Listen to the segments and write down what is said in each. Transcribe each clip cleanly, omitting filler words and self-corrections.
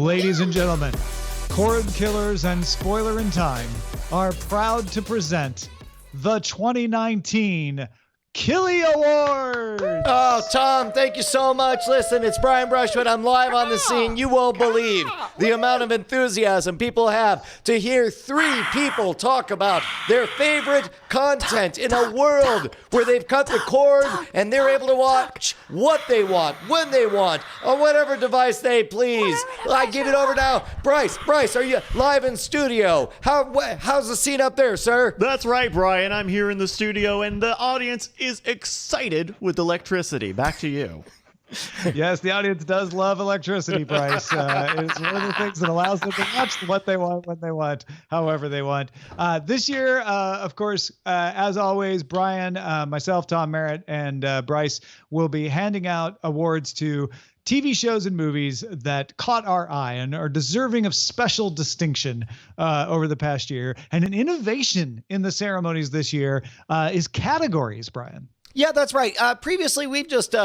Ladies and gentlemen, Cordkillers and Spoiler in Time are proud to present the 2019 Killies Awards. Oh, Tom, thank you so much. Listen, it's Brian Brushwood. I'm live on the scene. You won't believe the amount of enthusiasm people have to hear three people talk about their favorite content in a world where they've cut the cord and they're able to watch what they want, when they want, on whatever device they please. I give it over now. Bryce, are you live in studio? How's the scene up there, sir? That's right, Brian. I'm here in the studio, and the audience is excited with electricity. Back to you. Yes, the audience does love electricity, Bryce. It's one of the things that allows them to watch what they want, when they want, however they want. This year, of course, as always, Brian, myself, Tom Merritt, and Bryce will be handing out awards to TV shows and movies that caught our eye and are deserving of special distinction over the past year. And an innovation in the ceremonies this year is categories, Brian. Yeah, that's right. Previously, we've just,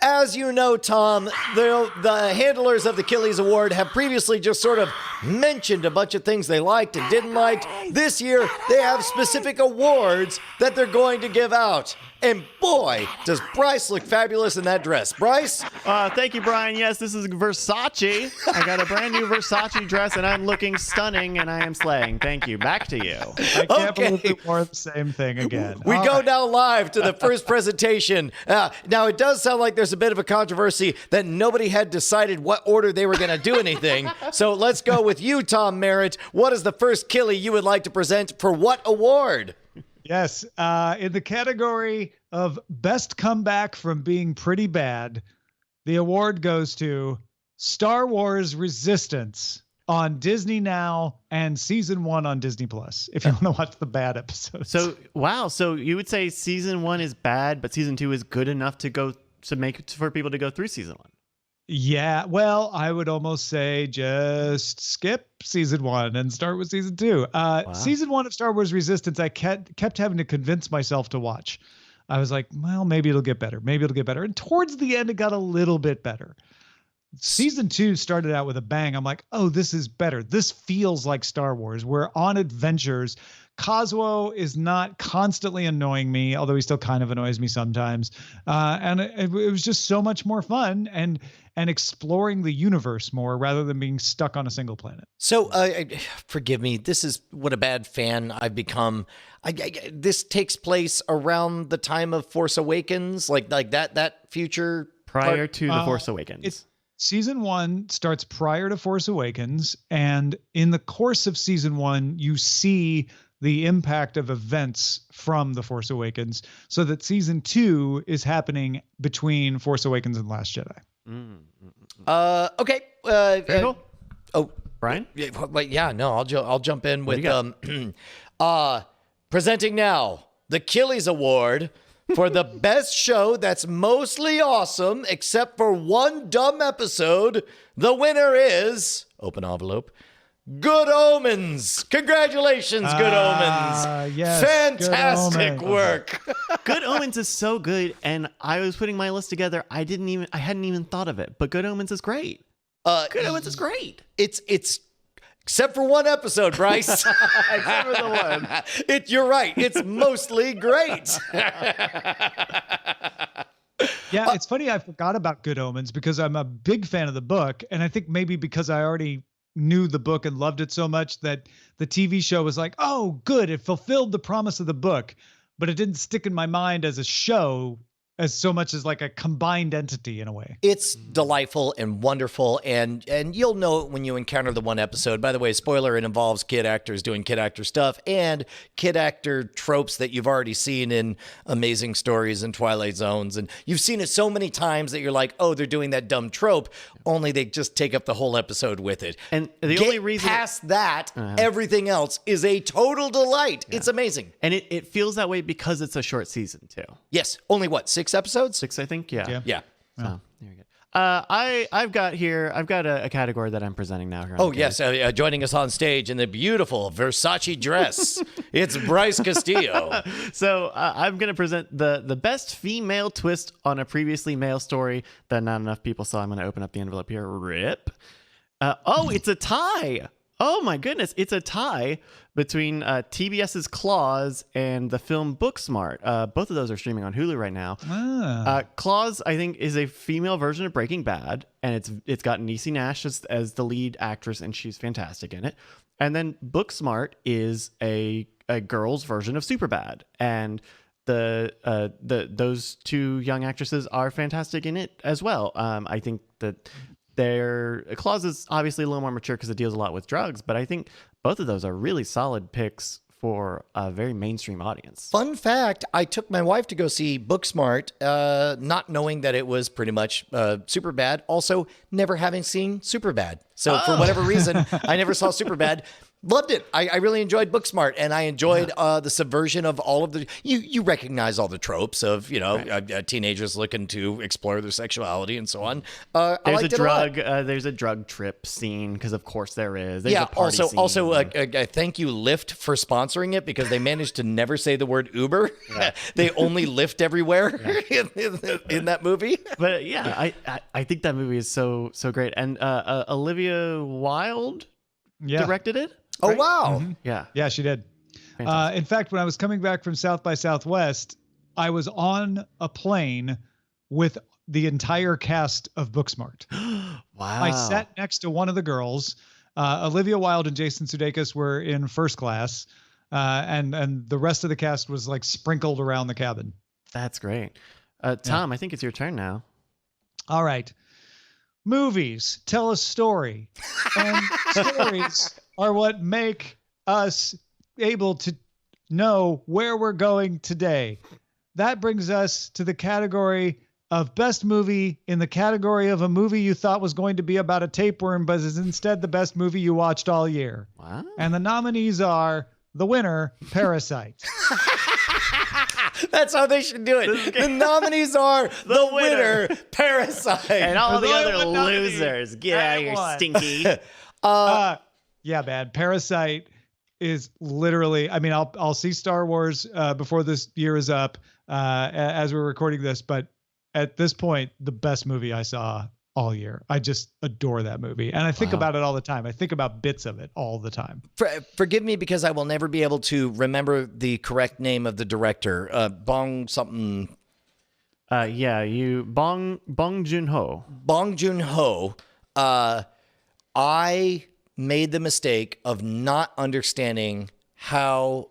as you know, Tom, the handlers of the Killies Award have previously just sort of mentioned a bunch of things they liked and didn't like. This year, they have specific awards that they're going to give out. And boy, does Bryce look fabulous in that dress. Bryce? Thank you, Brian. Yes, this is Versace. I got a brand new Versace dress, and I'm looking stunning, and I am slaying. Thank you. Back to you. I can't believe it wore the same thing again. We go now live to the first presentation. Now, it does sound like there's a bit of a controversy that nobody had decided what order they were going to do anything. So let's go with you, Tom Merritt. What is the first Killie you would like to present for what award? Yes, in the category of best comeback from being pretty bad, the award goes to Star Wars Resistance on Disney Now and season 1 on Disney Plus, if you want to watch the bad episodes. So, wow. So you would say season 1 is bad, but season 2 is good enough for people to go through season 1. Yeah, well, I would almost say just skip season 1 and start with season 2. Wow. Season 1 of Star Wars Resistance, I kept having to convince myself to watch. I was like, well, maybe it'll get better. Maybe it'll get better. And towards the end, it got a little bit better. Season 2 started out with a bang. I'm like, oh, this is better. This feels like Star Wars. We're on adventures. Cosmo is not constantly annoying me, although he still kind of annoys me sometimes. And it was just so much more fun and exploring the universe more rather than being stuck on a single planet. So, forgive me. This is what a bad fan I've become. This takes place around the time of Force Awakens, like that future prior to the Force Awakens. Season 1 starts prior to Force Awakens, and in the course of season 1, you see the impact of events from the Force Awakens, so that season 2 is happening between Force Awakens and Last Jedi. Okay. Very cool. Oh, Brian? I'll jump in with presenting now the Killies Award for the best show that's mostly awesome except for one dumb episode. The winner is, open envelope, Good Omens. Congratulations, Good Omens. Yes, fantastic Good Omens. work. Good Omens is so good, and I was putting my list together. I hadn't even thought of it, but Good Omens is great. Good Omens is great. It's except for one episode, Bryce. Except for the one. You're right. It's mostly great. Yeah, it's funny. I forgot about Good Omens because I'm a big fan of the book. And I think maybe because I already knew the book and loved it so much that the TV show was like, oh, good. It fulfilled the promise of the book, but it didn't stick in my mind as a show as so much as like a combined entity in a way. It's delightful and wonderful, and you'll know it when you encounter the one episode. By the way, spoiler, it involves kid actors doing kid actor stuff and kid actor tropes that you've already seen in Amazing Stories and Twilight Zones. And you've seen it so many times that you're like, oh, they're doing that dumb trope, only they just take up the whole episode with it. And the only reason past that, everything else is a total delight. Yeah. It's amazing. And it feels that way because it's a short season too. Yes. Only what, 6 episodes? 6, I think. Yeah. Yeah. So, there you I've got a category that I'm presenting now here. Oh, yes. Joining us on stage in the beautiful Versace dress, it's Bryce Castillo. So I'm going to present the best female twist on a previously male story that not enough people saw. I'm going to open up the envelope here. Rip. It's a tie. Oh, my goodness. It's a tie between TBS's Claws and the film Booksmart. Both of those are streaming on Hulu right now. Claws, I think, is a female version of Breaking Bad, and it's got Niecy Nash as the lead actress, and she's fantastic in it. And then Booksmart is a girl's version of Superbad, and those two young actresses are fantastic in it as well. I think that their Claws is obviously a little more mature because it deals a lot with drugs, but I think both of those are really solid picks for a very mainstream audience. Fun fact, I took my wife to go see Booksmart, not knowing that it was pretty much Superbad, also never having seen Superbad. So for whatever reason, I never saw Superbad. Loved it. I really enjoyed Booksmart, and I enjoyed the subversion of all of the. You recognize all the tropes of teenagers looking to explore their sexuality and so on. There's a drug trip scene because of course there is. There's a party scene. Thank you Lyft for sponsoring it because they managed to never say the word Uber. Yeah. They only Lyft everywhere in that movie. But yeah, I think that movie is so great, and Olivia Wilde directed it. Oh, wow. Mm-hmm. Yeah, she did. In fact, when I was coming back from South by Southwest, I was on a plane with the entire cast of Booksmart. Wow. I sat next to one of the girls. Olivia Wilde and Jason Sudeikis were in first class, and the rest of the cast was like sprinkled around the cabin. That's great. Tom, I think it's your turn now. All right. Movies tell a story, and stories are what make us able to know where we're going today. That brings us to the category of best movie in the category of a movie you thought was going to be about a tapeworm, but is instead the best movie you watched all year. Wow. And the nominees are the winner, Parasite. That's how they should do it. The nominees are the winner, Parasite. And all the other losers. Get out of here, stinky. Yeah, man. Parasite is literally, I mean, I'll see Star Wars before this year is up as we're recording this, but at this point, the best movie I saw all year. I just adore that movie. And I think about it all the time. I think about bits of it all the time. Forgive me because I will never be able to remember the correct name of the director. Bong something. Bong Joon-ho. Bong Joon-ho. I made the mistake of not understanding how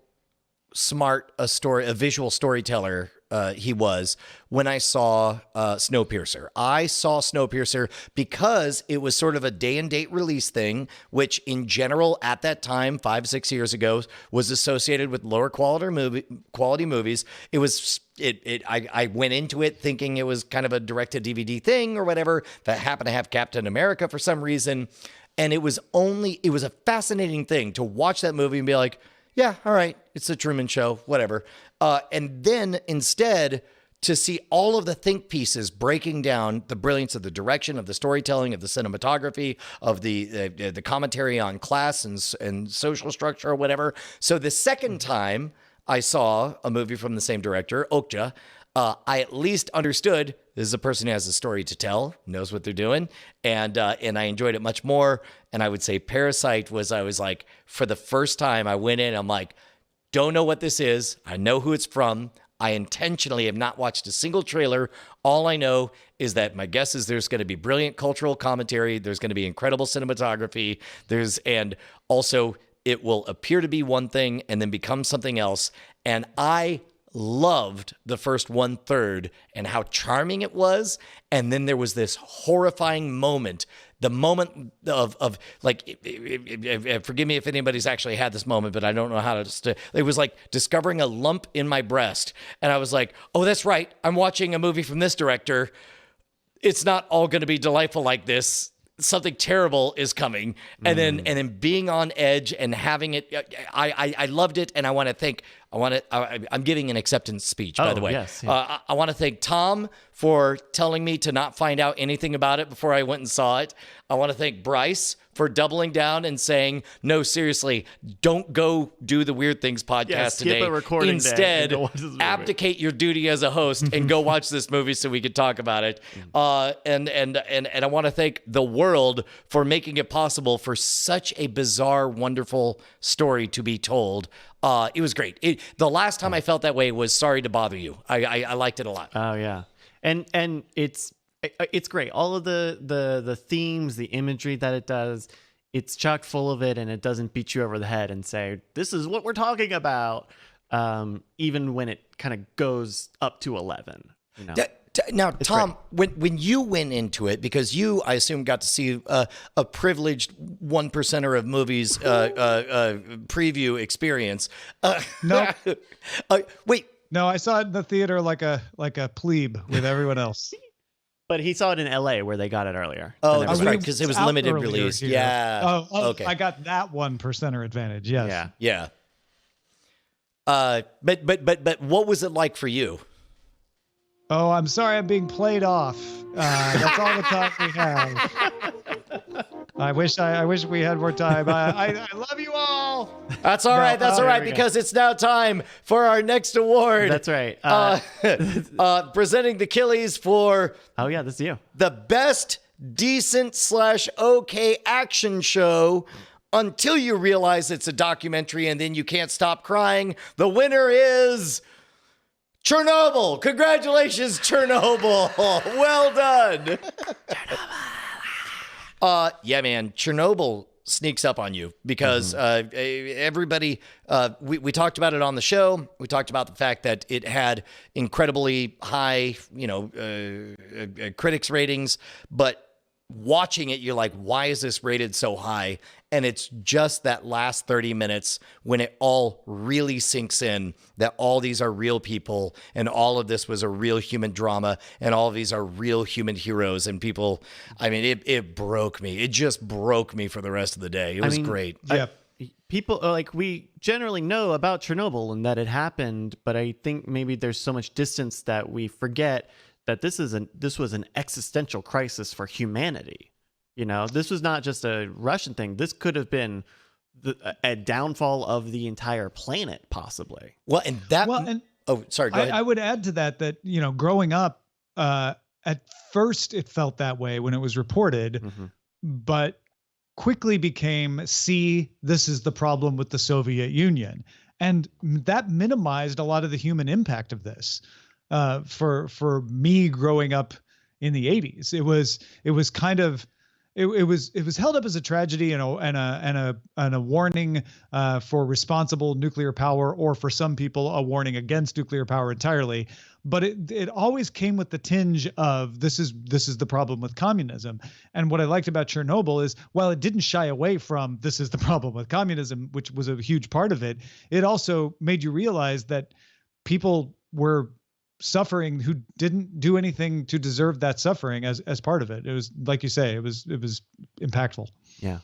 smart a visual storyteller he was when I saw Snowpiercer. I saw Snowpiercer because it was sort of a day and date release thing, which in general at that time, 5-6 years ago, was associated with lower quality movies. It was I went into it thinking it was kind of a direct to DVD thing or whatever that happened to have Captain America for some reason. And it was a fascinating thing to watch that movie and be like, yeah, all right, it's the Truman Show, whatever. And then instead to see all of the think pieces breaking down the brilliance of the direction, of the storytelling, of the cinematography, of the commentary on class and social structure or whatever. So the second time I saw a movie from the same director, Okja, I at least understood this is a person who has a story to tell, knows what they're doing, and I enjoyed it much more. And I would say Parasite I was like, for the first time I went in, I'm like, don't know what this is. I know who it's from. I intentionally have not watched a single trailer. All I know is that my guess is there's going to be brilliant cultural commentary. There's going to be incredible cinematography. And also it will appear to be one thing and then become something else. And I loved the first 1/3 and how charming it was. And then there was this horrifying moment, the moment of like, forgive me if anybody's actually had this moment, but I don't know how to, it was like discovering a lump in my breast. And I was like, oh, that's right. I'm watching a movie from this director. It's not all going to be delightful like this. Something terrible is coming. And then being on edge and having it, I loved it. And I want to thank I'm giving an acceptance speech, by the way. Yes, yeah. I want to thank Tom for telling me to not find out anything about it before I went and saw it. I want to thank Bryce for doubling down and saying, no, seriously, don't go do the Weird Things podcast skip today. a recording Instead, day and go watch this movie. abdicate your duty as a host and go watch this movie so we can talk about it. And I want to thank the world for making it possible for such a bizarre, wonderful story to be told. It was great. The last time I felt that way was Sorry to Bother You. I liked it a lot. Oh yeah, and it's great. All of the themes, the imagery that it does, it's chock full of it, and it doesn't beat you over the head and say this is what we're talking about. Even when it kind of goes up to 11. You know? Now, Tom, when you went into it, because you, I assume, got to see a privileged 1%er of movies preview experience. No. Wait. No, I saw it in the theater like a plebe with everyone else. But he saw it in LA where they got it earlier. Oh, that's right, because it was limited release. Here. Yeah. Oh, okay. I got that 1%er advantage. Yes. Yeah. But what was it like for you? Oh, I'm sorry, I'm being played off. That's all the time we have. I wish we had more time. I love you all. That's all right. That's all right, because it's now time for our next award. That's right. Presenting the Killies for oh yeah, this is you. The best decent/okay action show. Until you realize it's a documentary and then you can't stop crying. The winner is Chernobyl. Congratulations, Chernobyl. Well done. Yeah, man. Chernobyl sneaks up on you because everybody, we talked about it on the show. We talked about the fact that it had incredibly high, critics ratings, but watching it, you're like, why is this rated so high? And it's just that last 30 minutes when it all really sinks in that all these are real people and all of this was a real human drama and all of these are real human heroes and people. I mean, it broke me. It just broke me for the rest of the day. It was great. Yeah. People we generally know about Chernobyl and that it happened, but I think maybe there's so much distance that we forget that this was an existential crisis for humanity. You know, this was not just a Russian thing. This could have been a downfall of the entire planet, possibly. Well, and that. Well, and oh, sorry. Go ahead. I would add to that growing up, at first it felt that way when it was reported, but quickly became, see, this is the problem with the Soviet Union, and that minimized a lot of the human impact of this. For me growing up in the 80s, it was kind of. It was held up as a tragedy and a warning for responsible nuclear power, or for some people a warning against nuclear power entirely. But it always came with the tinge of this is the problem with communism. And what I liked about Chernobyl is while it didn't shy away from this is the problem with communism, which was a huge part of it, it also made you realize that people were suffering who didn't do anything to deserve that suffering as part of it. It was, like you say, it was impactful. Yeah.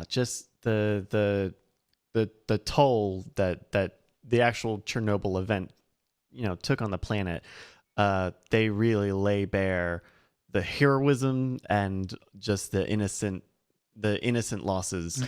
Just the toll that the actual Chernobyl event, took on the planet. They really lay bare the heroism and just the innocent losses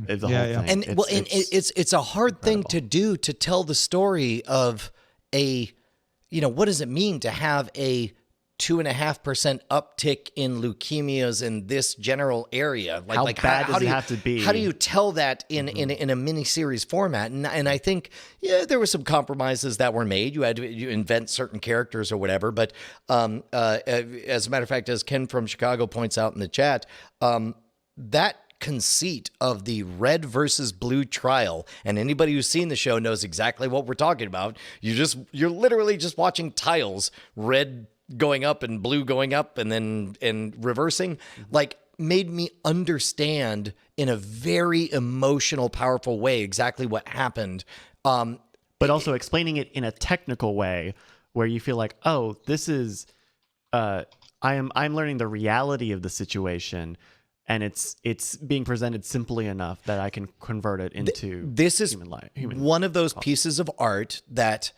of the whole thing. And it's a hard incredible thing to do, to tell the story of what does it mean to have a 2.5% uptick in leukemias in this general area? How bad does it have to be? How do you tell that in a miniseries format? And I think, there were some compromises that were made. You had to invent certain characters or whatever. But as a matter of fact, as Ken from Chicago points out in the chat, that conceit of the red versus blue trial, and anybody who's seen the show knows exactly what we're talking about. You're literally just watching tiles, red going up and blue going up and reversing, made me understand in a very emotional, powerful way exactly what happened. But also explaining it in a technical way where you feel like, oh, this is I'm learning the reality of the situation. and it's being presented simply enough that I can convert it into this is human life. Human one of those culture. pieces of art that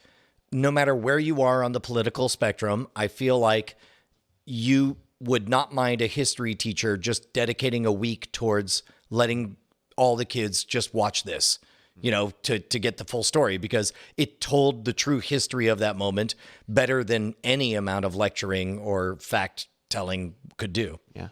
no matter where you are on the political spectrum, I feel like you would not mind a history teacher just dedicating a week towards letting all the kids just watch this, you know, to get the full story, because it told the true history of that moment better than any amount of lecturing or fact telling could do. Yeah.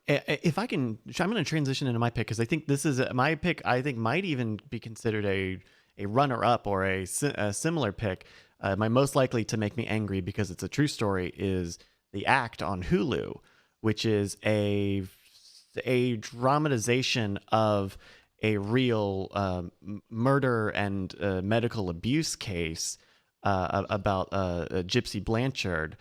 If I can, I'm going to transition into my pick, because I think this is my pick. I think might even be considered a runner-up or a similar pick. My most likely to make me angry because it's a true story is The Act on Hulu, which is a dramatization of a real murder and medical abuse case about Gypsy Blanchard,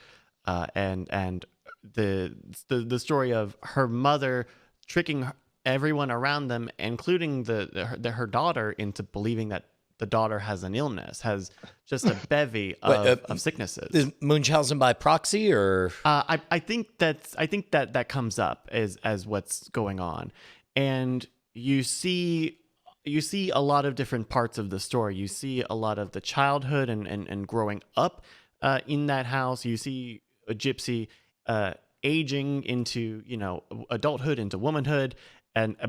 and the story of her mother tricking everyone around them, including her daughter, into believing that the daughter has an illness, has just a bevy of sicknesses. Is Munchausen by proxy, or I think that comes up as what's going on, and you see a lot of different parts of the story. You see a lot of the childhood and growing up in that house. You see a Gypsy aging into, you know, adulthood, into womanhood,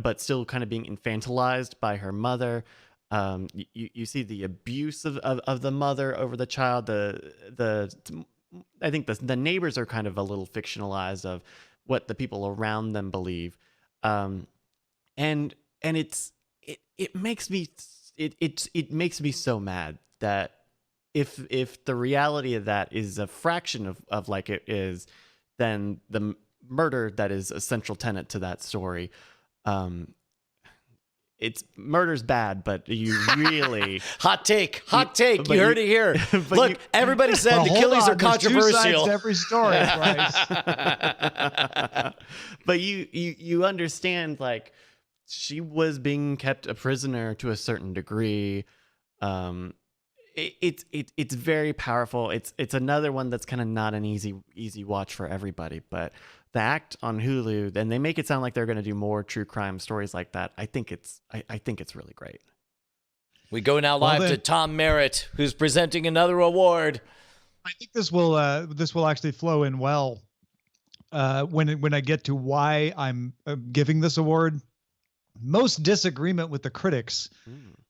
but still kind of being infantilized by her mother. You see the abuse of the mother over the child. I think the neighbors are kind of a little fictionalized of what the people around them believe, and it makes me so mad that if the reality of that is a fraction of like it is, then the murder that is a central tenet to that story, it's murder's bad, but you really hot take. You heard it here. Look, everybody said the Killies are controversial. There's 2 sides to every story, Bryce. But you understand, like, she was being kept a prisoner to a certain degree. It's very powerful. It's another one that's kind of not an easy watch for everybody. But The Act on Hulu, and they make it sound like they're going to do more true crime stories like that. I think it's really great. We go now live to Tom Merritt, who's presenting another award. I think this will actually flow in well when I get to why I'm giving this award. Most disagreement with the critics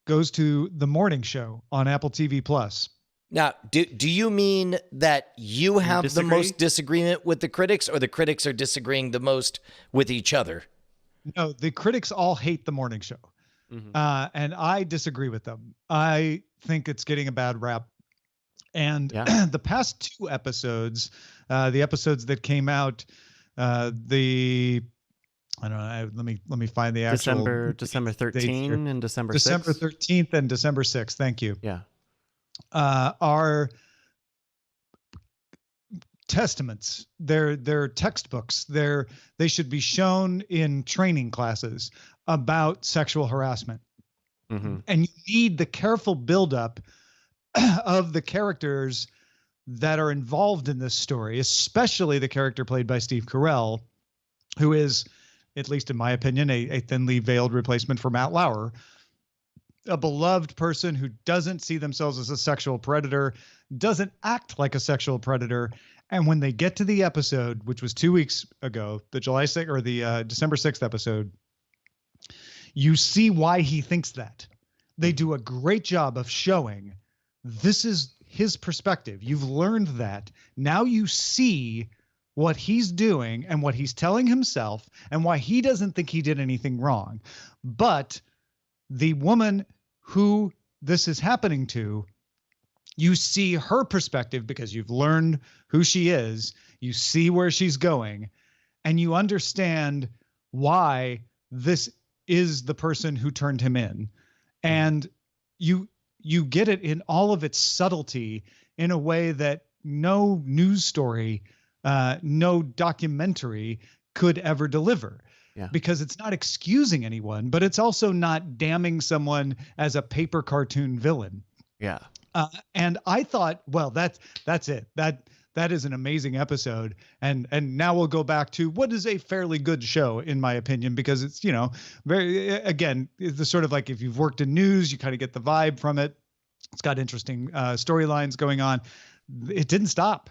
goes to The Morning Show on Apple TV Plus. Now, do you mean that you have the most disagreement with the critics, or the critics are disagreeing the most with each other? No, the critics all hate The Morning Show. Mm-hmm. And I disagree with them. I think it's getting a bad rap. And the past 2 episodes, the episodes that came out, I don't know. Let me find the actual December 13 and December 6th. December 13th and December 6th. Thank you. Yeah. Are testaments. They're textbooks. They should be shown in training classes about sexual harassment. Mm-hmm. And you need the careful buildup of the characters that are involved in this story, especially the character played by Steve Carell, who is, at least in my opinion, a thinly veiled replacement for Matt Lauer, a beloved person who doesn't see themselves as a sexual predator, doesn't act like a sexual predator. And when they get to the episode, which was 2 weeks ago, the July 6th or the December 6th episode, you see why he thinks that. They do a great job of showing this is his perspective. You've learned that. Now you see what he's doing and what he's telling himself and why he doesn't think he did anything wrong. But the woman who this is happening to, you see her perspective because you've learned who she is. You see where she's going, and you understand why this is the person who turned him in. And you get it in all of its subtlety in a way that no news story, no documentary could ever deliver. Yeah. Because it's not excusing anyone, but it's also not damning someone as a paper cartoon villain. Yeah. And I thought, well, that's it. that is an amazing episode. And now we'll go back to what is a fairly good show, in my opinion, because it's, very, again, it's the sort of like, if you've worked in news, you kind of get the vibe from it. It's got interesting storylines going on. It didn't stop.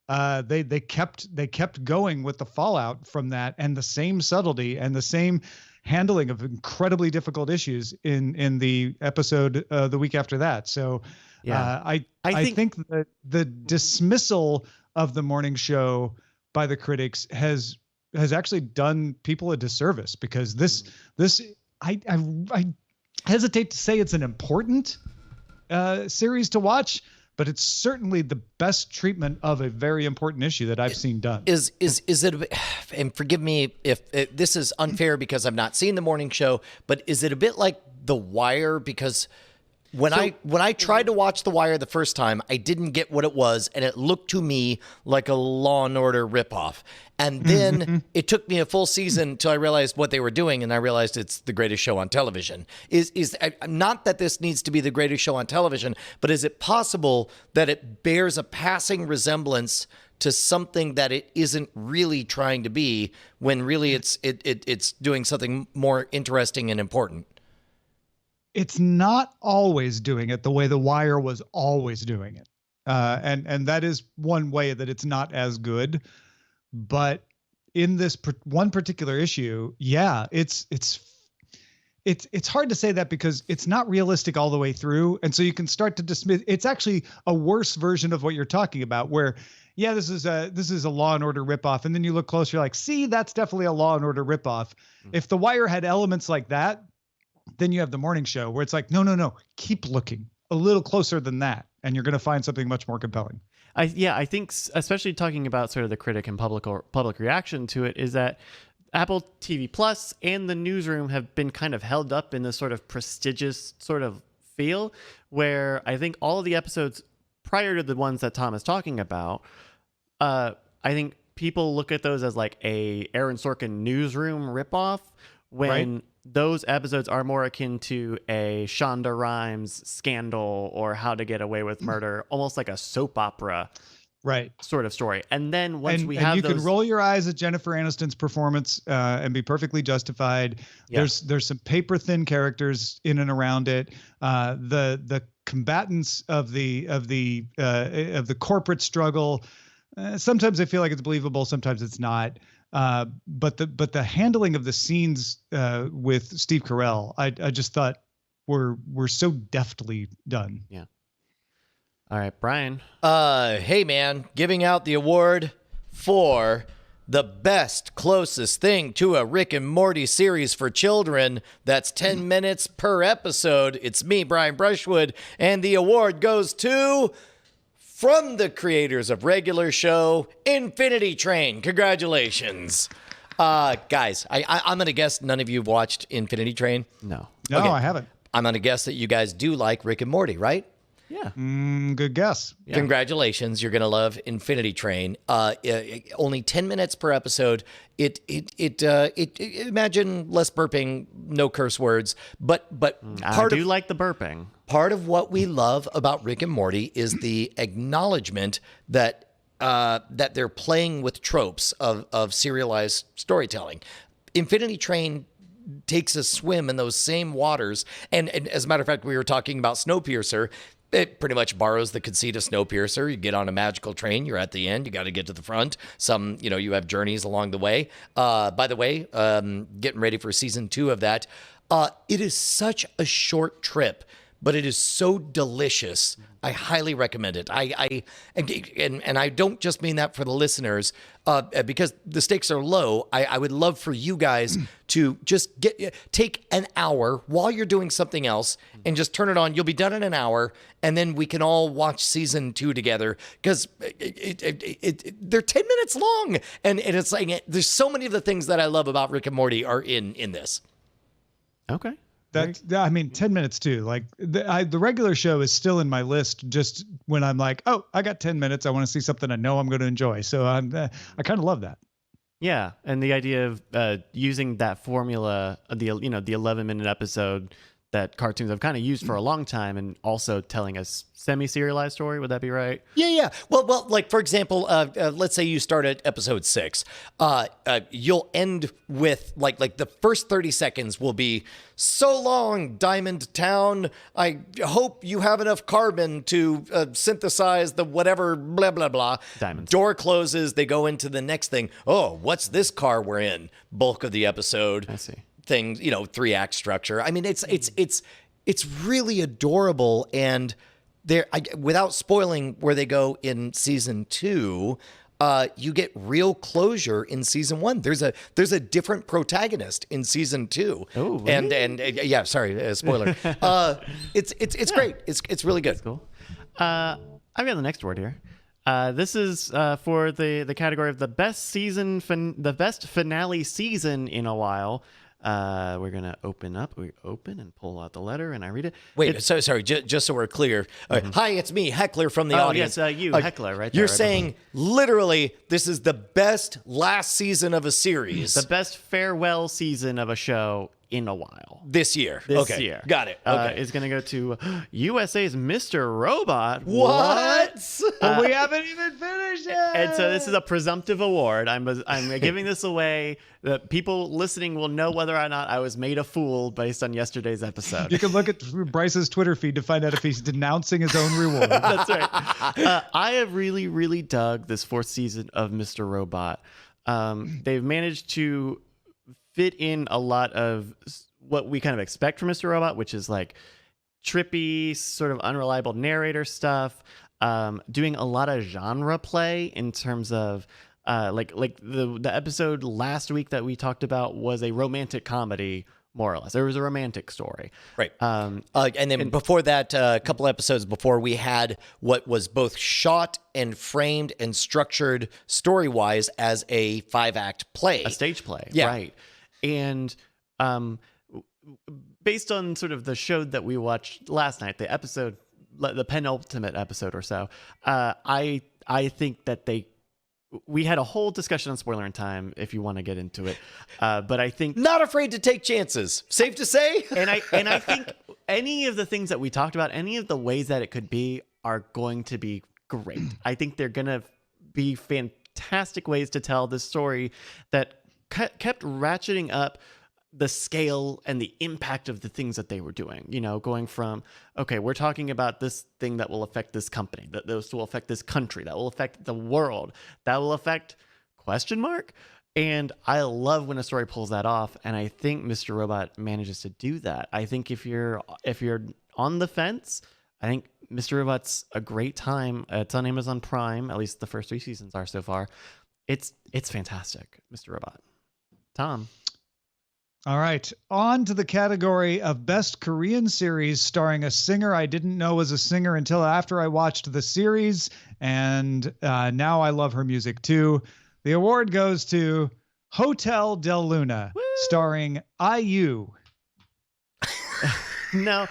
They kept going with the fallout from that, and the same subtlety and the same handling of incredibly difficult issues in the episode the week after that. So I think that the dismissal of the morning show by the critics has actually done people a disservice, because this I hesitate to say it's an important series to watch, but it's certainly the best treatment of a very important issue that I've seen done. Is it, and forgive me if this is unfair because I've not seen the morning show, but is it a bit like The Wire? Because when I tried to watch The Wire the first time, I didn't get what it was, and it looked to me like a Law and Order ripoff. And then it took me a full season until I realized what they were doing, and I realized it's the greatest show on television. Is not that this needs to be the greatest show on television, but is it possible that it bears a passing resemblance to something that it isn't really trying to be, when really it's doing something more interesting and important? It's not always doing it the way The Wire was always doing it. And that is one way that it's not as good. But in this one particular issue, it's hard to say that, because it's not realistic all the way through. And so you can start to dismiss. It's actually a worse version of what you're talking about, where, this is a Law and Order ripoff. And then you look closer, you're like, see, that's definitely a Law and Order ripoff. If The Wire had elements like that, then you have the morning show where it's like, no, keep looking a little closer than that, and you're going to find something much more compelling. I think, especially talking about sort of the critic and public reaction to it, is that Apple TV Plus and the newsroom have been kind of held up in this sort of prestigious sort of feel, where I think all of the episodes prior to the ones that Tom is talking about, I think people look at those as like a Aaron Sorkin newsroom ripoff, when those episodes are more akin to a Shonda Rhimes Scandal or How to Get Away with Murder, almost like a soap opera sort of story. And then once we have those, you can roll your eyes at Jennifer Aniston's performance and be perfectly justified. Yeah. There's some paper thin characters in and around it. The combatants of the corporate struggle. Sometimes I feel like it's believable, sometimes it's not. But the handling of the scenes with Steve Carell, I just thought were so deftly done. Yeah. All right, Brian. Hey man, giving out the award for the best closest thing to a Rick and Morty series for children. That's 10 minutes per episode. It's me, Brian Brushwood, and the award goes to, from the creators of regular show, Infinity Train. Congratulations. Guys, I'm going to guess none of you have watched Infinity Train. No, Okay. I haven't. I'm going to guess that you guys do like Rick and Morty, right? Yeah. Good guess. Yeah. Congratulations. You're going to love Infinity Train. Only 10 minutes per episode. Imagine less burping, no curse words, but I do like the burping. Part of what we love about Rick and Morty is the acknowledgement that they're playing with tropes of serialized storytelling. Infinity Train takes a swim in those same waters, and as a matter of fact, we were talking about Snowpiercer. It pretty much borrows the conceit of Snowpiercer. You get on a magical train, you're at the end, you got to get to the front. You have journeys along the way. By the way, getting ready for season 2 of that. It is such a short trip, but it is so delicious. I highly recommend it. And I don't just mean that for the listeners, because the stakes are low. I would love for you guys to just take an hour while you're doing something else and just turn it on. You'll be done in an hour, and then we can all watch season 2 together, because they're 10 minutes long, and it's like there's so many of the things that I love about Rick and Morty are in this. Okay. 10 minutes too. Like the regular show is still in my list, just when I'm like, oh, I got 10 minutes. I want to see something I know I'm going to enjoy. So I kind of love that. Yeah. And the idea of using that formula, the 11-minute episode that cartoons have kind of used for a long time, and also telling a semi-serialized story. Would that be right? Yeah. Well, like for example, let's say you start at episode 6. You'll end with like the first 30 seconds will be, "So long, Diamond Town. I hope you have enough carbon to synthesize the whatever blah blah blah." Diamonds. Door closes. They go into the next thing. "Oh, what's this car we're in?" Bulk of the episode. I see. Things, 3-act structure. I mean, it's really adorable, and without spoiling where they go in season 2, you get real closure in season 1. There's a different protagonist in season 2. Oh, and yeah, sorry, spoiler. It's great. It's really good. That's cool. I've got the next word here. This is for the category of the best season, the best finale season in a while. We're gonna open and pull out the letter, and I read it. Wait, sorry, just so we're clear. Hi, it's me, Heckler from the audience. Yes, you, Heckler, right there. You're right saying literally this is the best last season of a series. the best farewell season of a show in a while. This year. This Okay, year. got it. Okay. Is gonna go to USA's Mr. Robot. What? But we haven't even finished it. And so this is a presumptive award. I'm giving this away. That people listening will know whether or not I was made a fool based on yesterday's episode. You can look at Bryce's Twitter feed to find out if he's denouncing his own reward. That's right. I have really, really dug this 4th season of Mr. Robot. They've managed to fit in a lot of what we kind of expect from Mr. Robot, which is like trippy, sort of unreliable narrator stuff, doing a lot of genre play in terms of like the episode last week that we talked about was a romantic comedy, more or less. There was a romantic story. Right. And then before that, a couple episodes before, we had what was both shot and framed and structured story-wise as a 5-act play. A stage play, Yeah. right. And based on sort of the show that we watched last night, the penultimate episode or so, I think that we had a whole discussion on spoiler in time if you want to get into it. But I think Not afraid to take chances. Safe to say? and I think any of the things that we talked about, any of the ways that it could be are going to be great. I think they're going to be fantastic ways to tell this story that kept ratcheting up the scale and the impact of the things that they were doing, going from, okay, we're talking about this thing that will affect this company, that this will affect this country, that will affect the world, that will affect ? And I love when a story pulls that off. And I think Mr. Robot manages to do that. I think if you're on the fence, I think Mr. Robot's a great time. It's on Amazon Prime. At least the first 3 seasons are so far. It's fantastic, Mr. Robot. Tom. All right, on to the category of best Korean series starring a singer I didn't know was a singer until after I watched the series, and now I love her music too. The award goes to Hotel Del Luna, starring IU. No,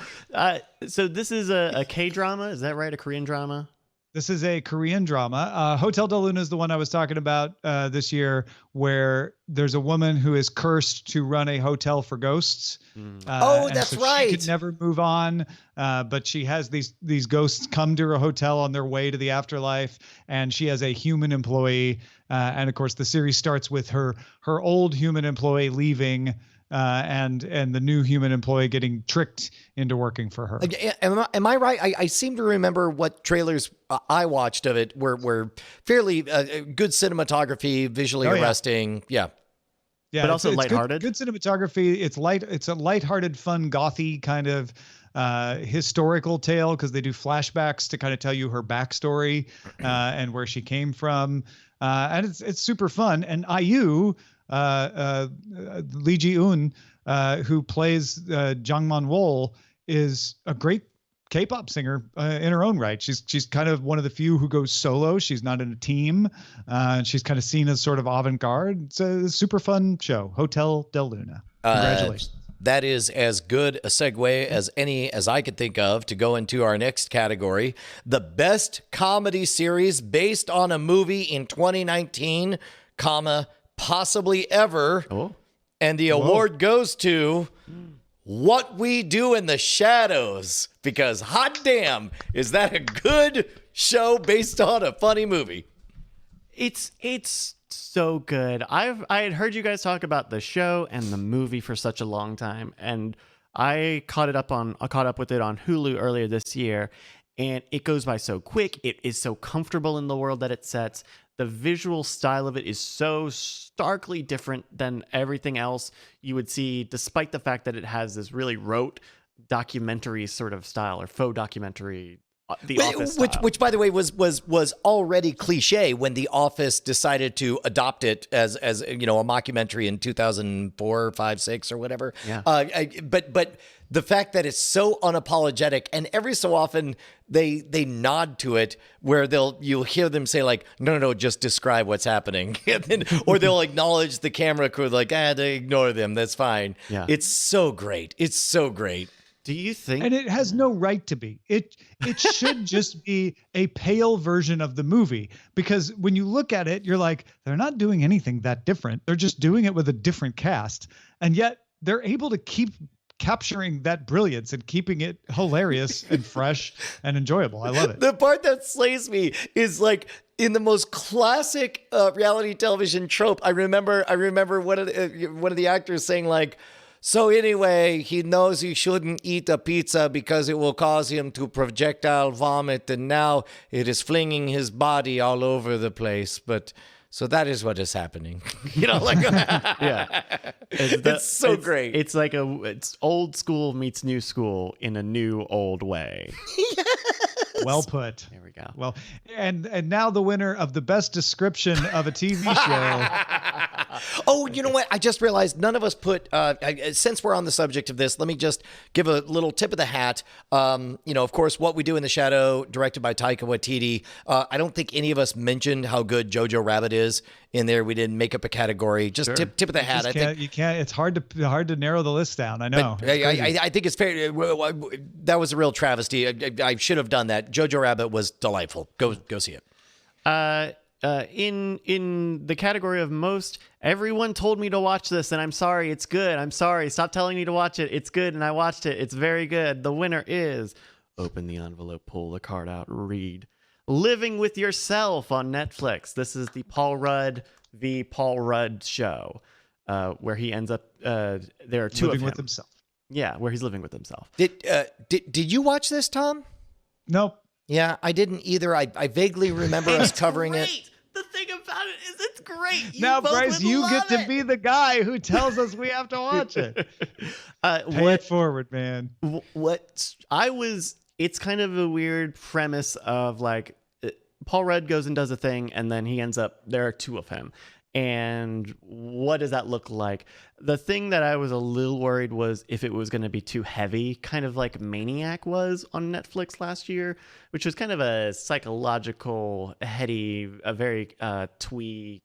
so this is a K-drama, is that right? A Korean drama? This is a Korean drama. Hotel Del Luna is the one I was talking about this year, where there's a woman who is cursed to run a hotel for ghosts. That's right. She could never move on, but she has these ghosts come to her hotel on their way to the afterlife, and she has a human employee. And of course, the series starts with her old human employee leaving. And the new human employee getting tricked into working for her. Am I right? I seem to remember what trailers I watched of it were fairly good cinematography, visually arresting. Yeah. Yeah, but also lighthearted. Good cinematography. It's a lighthearted, fun, gothy kind of historical tale, because they do flashbacks to kind of tell you her backstory and where she came from. And it's super fun. And IU, Lee Ji-eun, who plays Jang Man-wol, is a great K-pop singer in her own right. She's kind of one of the few who goes solo. She's not in a team. She's kind of seen as sort of avant-garde. It's a super fun show, Hotel Del Luna. Congratulations. That is as good a segue as any as I could think of to go into our next category. The best comedy series based on a movie in 2019, possibly ever. Oh. And the award goes to What We Do in the Shadows, because hot damn, is that a good show based on a funny movie? It's so good. I had heard you guys talk about the show and the movie for such a long time, and I caught up with it on Hulu earlier this year, and it goes by so quick. It is so comfortable in the world that it sets. The visual style of it is so starkly different than everything else you would see, despite the fact that it has this really rote documentary sort of style, or faux documentary, The Office style. Which, by the way, was already cliche when The Office decided to adopt it as a mockumentary in 2004, 5, 6, or whatever. Yeah. But the fact that it's so unapologetic, and every so often they nod to it, where you'll hear them say like, no, just describe what's happening, or they'll acknowledge the camera crew like, they ignore them, that's fine. Yeah. It's so great. It's so great. Do you think? And it has no right to be. It should just be a pale version of the movie, because when you look at it, you're like, they're not doing anything that different. They're just doing it with a different cast. And yet they're able to keep capturing that brilliance and keeping it hilarious and fresh and enjoyable. I love it. The part that slays me is like in the most classic reality television trope. I remember one of the actors saying like, so anyway, he knows he shouldn't eat a pizza because it will cause him to projectile vomit, and now it is flinging his body all over the place. But so that is what is happening. Yeah, it's so great. It's like it's old school meets new school in a new old way. Well put. There we go. Well, and now the winner of the best description of a TV show. Oh, you know what? I just realized none of us put, since we're on the subject of this, let me just give a little tip of the hat. Of course, What We Do in the Shadow, directed by Taika Waititi. I don't think any of us mentioned how good Jojo Rabbit is in there. We didn't make up a category. Just Sure. tip of the hat. You can't. It's hard to narrow the list down. I know. I think it's fair. That was a real travesty. I should have done that. Jojo Rabbit was delightful. Go see it. In the category of most, everyone told me to watch this, and I'm sorry, it's good. I'm sorry, stop telling me to watch it. It's good, and I watched it. It's very good. The winner is, open the envelope, pull the card out, read, Living with Yourself on Netflix. This is the Paul Rudd v. Paul Rudd show, where he ends up, there are two Living of him. with himself. Yeah, where he's living with himself. Did you watch this, Tom? Nope. Yeah, I didn't either. I vaguely remember us covering it. The thing about it is it's great. Now, Bryce, you get to be the guy who tells us we have to watch it. Pay it forward, man. It's kind of a weird premise of like, Paul Rudd goes and does a thing, and then he ends up, there are two of him. And what does that look like? The thing that I was a little worried was if it was going to be too heavy, kind of like Maniac was on Netflix last year, which was kind of a psychological, heady, a very twee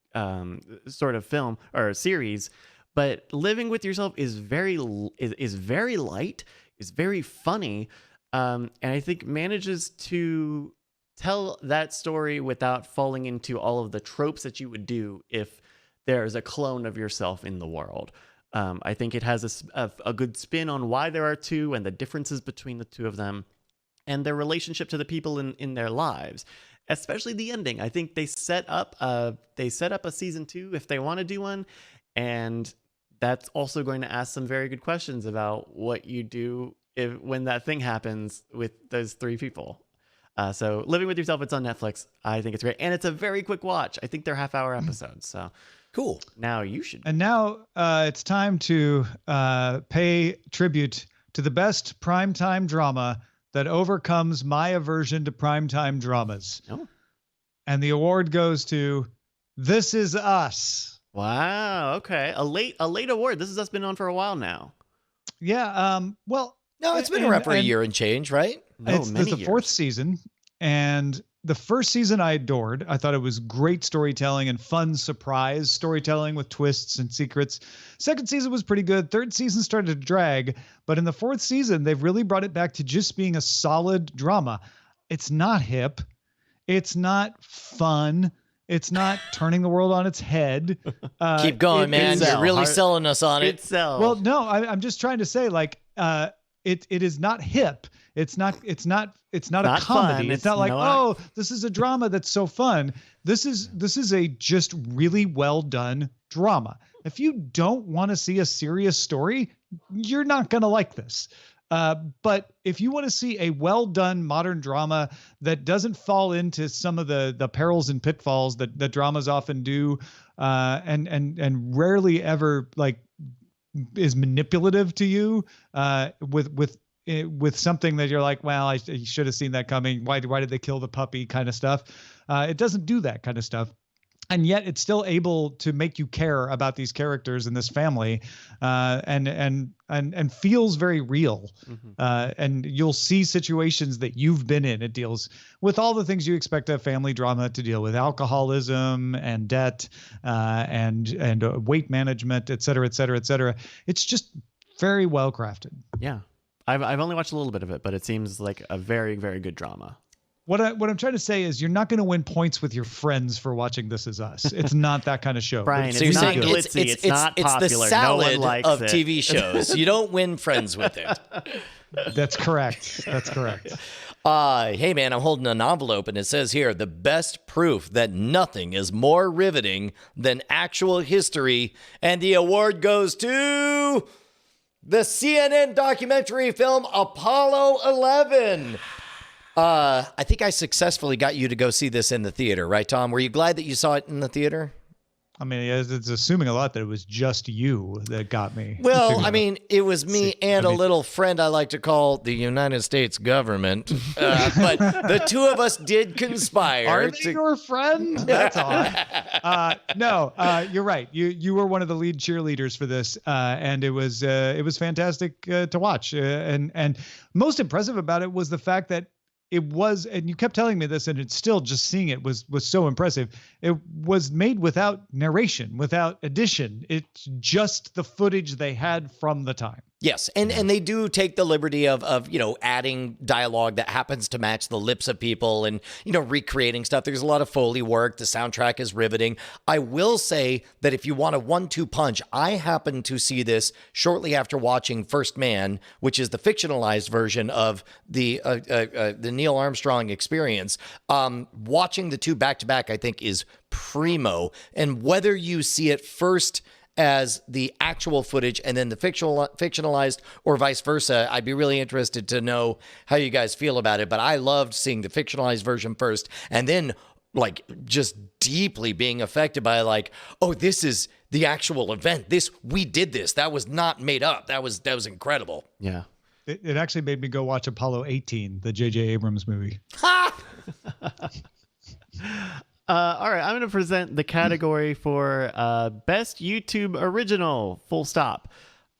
sort of film or series. But Living with Yourself is very light, is very funny, and I think manages to tell that story without falling into all of the tropes that you would do if there's a clone of yourself in the world. I think it has a good spin on why there are two and the differences between the two of them and their relationship to the people in their lives, especially the ending. I think they set up a season 2 if they want to do one, and that's also going to ask some very good questions about what you do when that thing happens with those three people. So Living with Yourself, it's on Netflix. I think it's great. And it's a very quick watch. I think they're half-hour episodes. So cool. Now you should. And now it's time to pay tribute to the best primetime drama that overcomes my aversion to primetime dramas. Oh. And the award goes to This Is Us. Wow. Okay. A late award. This has been on for a while now. Yeah. Well, no, it's been around for a year and change, right? No, it's the fourth season, and the first season I adored. I thought it was great storytelling and fun surprise storytelling with twists and secrets. Second season was pretty good. Third season started to drag, but in the fourth season, they've really brought it back to just being a solid drama. It's not hip. It's not fun. It's not turning the world on its head. Keep going, man. You're really selling us on it. Well, no, I'm just trying to say, like, it is not hip. It's not a comedy. Fun. It's not like, oh, this is a drama that's so fun. This is a just really well done drama. If you don't want to see a serious story, you're not going to like this. But if you want to see a well done modern drama that doesn't fall into some of the perils and pitfalls that dramas often do, and rarely ever like is manipulative to you, with something that you're like, well, I should have seen that coming. Why did they kill the puppy kind of stuff? It doesn't do that kind of stuff. And yet it's still able to make you care about these characters in this family, and feels very real. And you'll see situations that you've been in. It deals with all the things you expect a family drama to deal with: alcoholism and debt, and weight management, et cetera, et cetera, et cetera. It's just very well crafted. Yeah. I've only watched a little bit of it, but it seems like a very, very good drama. What I'm trying to say is you're not going to win points with your friends for watching This Is Us. It's not that kind of show. Brian, So it's you're not saying glitzy. It's not popular. It's the salad no one likes of it. TV shows. You don't win friends with it. That's correct. That's correct. Hey, man, I'm holding an envelope, and it says here, the best proof that nothing is more riveting than actual history. And the award goes to the CNN documentary film Apollo 11. I think I successfully got you to go see this in the theater, right, Tom? Were you glad that you saw it in the theater? I mean, it's assuming a lot that it was just you that got me. Well, I mean, it was me and a little friend I like to call the United States government. But the two of us did conspire. Are they your friend? That's odd. No, you're right. You were one of the lead cheerleaders for this, and it was fantastic to watch. And most impressive about it was the fact that it was, and you kept telling me this, and it's still just seeing it was so impressive. It was made without narration, without addition. It's just the footage they had from the time. Yes, and they do take the liberty of adding dialogue that happens to match the lips of people and recreating stuff. There's a lot of Foley work. The soundtrack is riveting. I will say that if you want a 1-2 punch, I happened to see this shortly after watching First Man, which is the fictionalized version of the Neil Armstrong Experience. Watching the two back to back, I think, is primo. And whether you see it first as the actual footage and then the fictionalized or vice versa, I'd be really interested to know how you guys feel about it. But I loved seeing the fictionalized version first, and then like just deeply being affected by like, oh, this is the actual event. We did this. That was not made up. That was incredible. Yeah. It actually made me go watch Apollo 18, the J.J. Abrams movie. All right, I'm going to present the category for Best YouTube Original, full stop.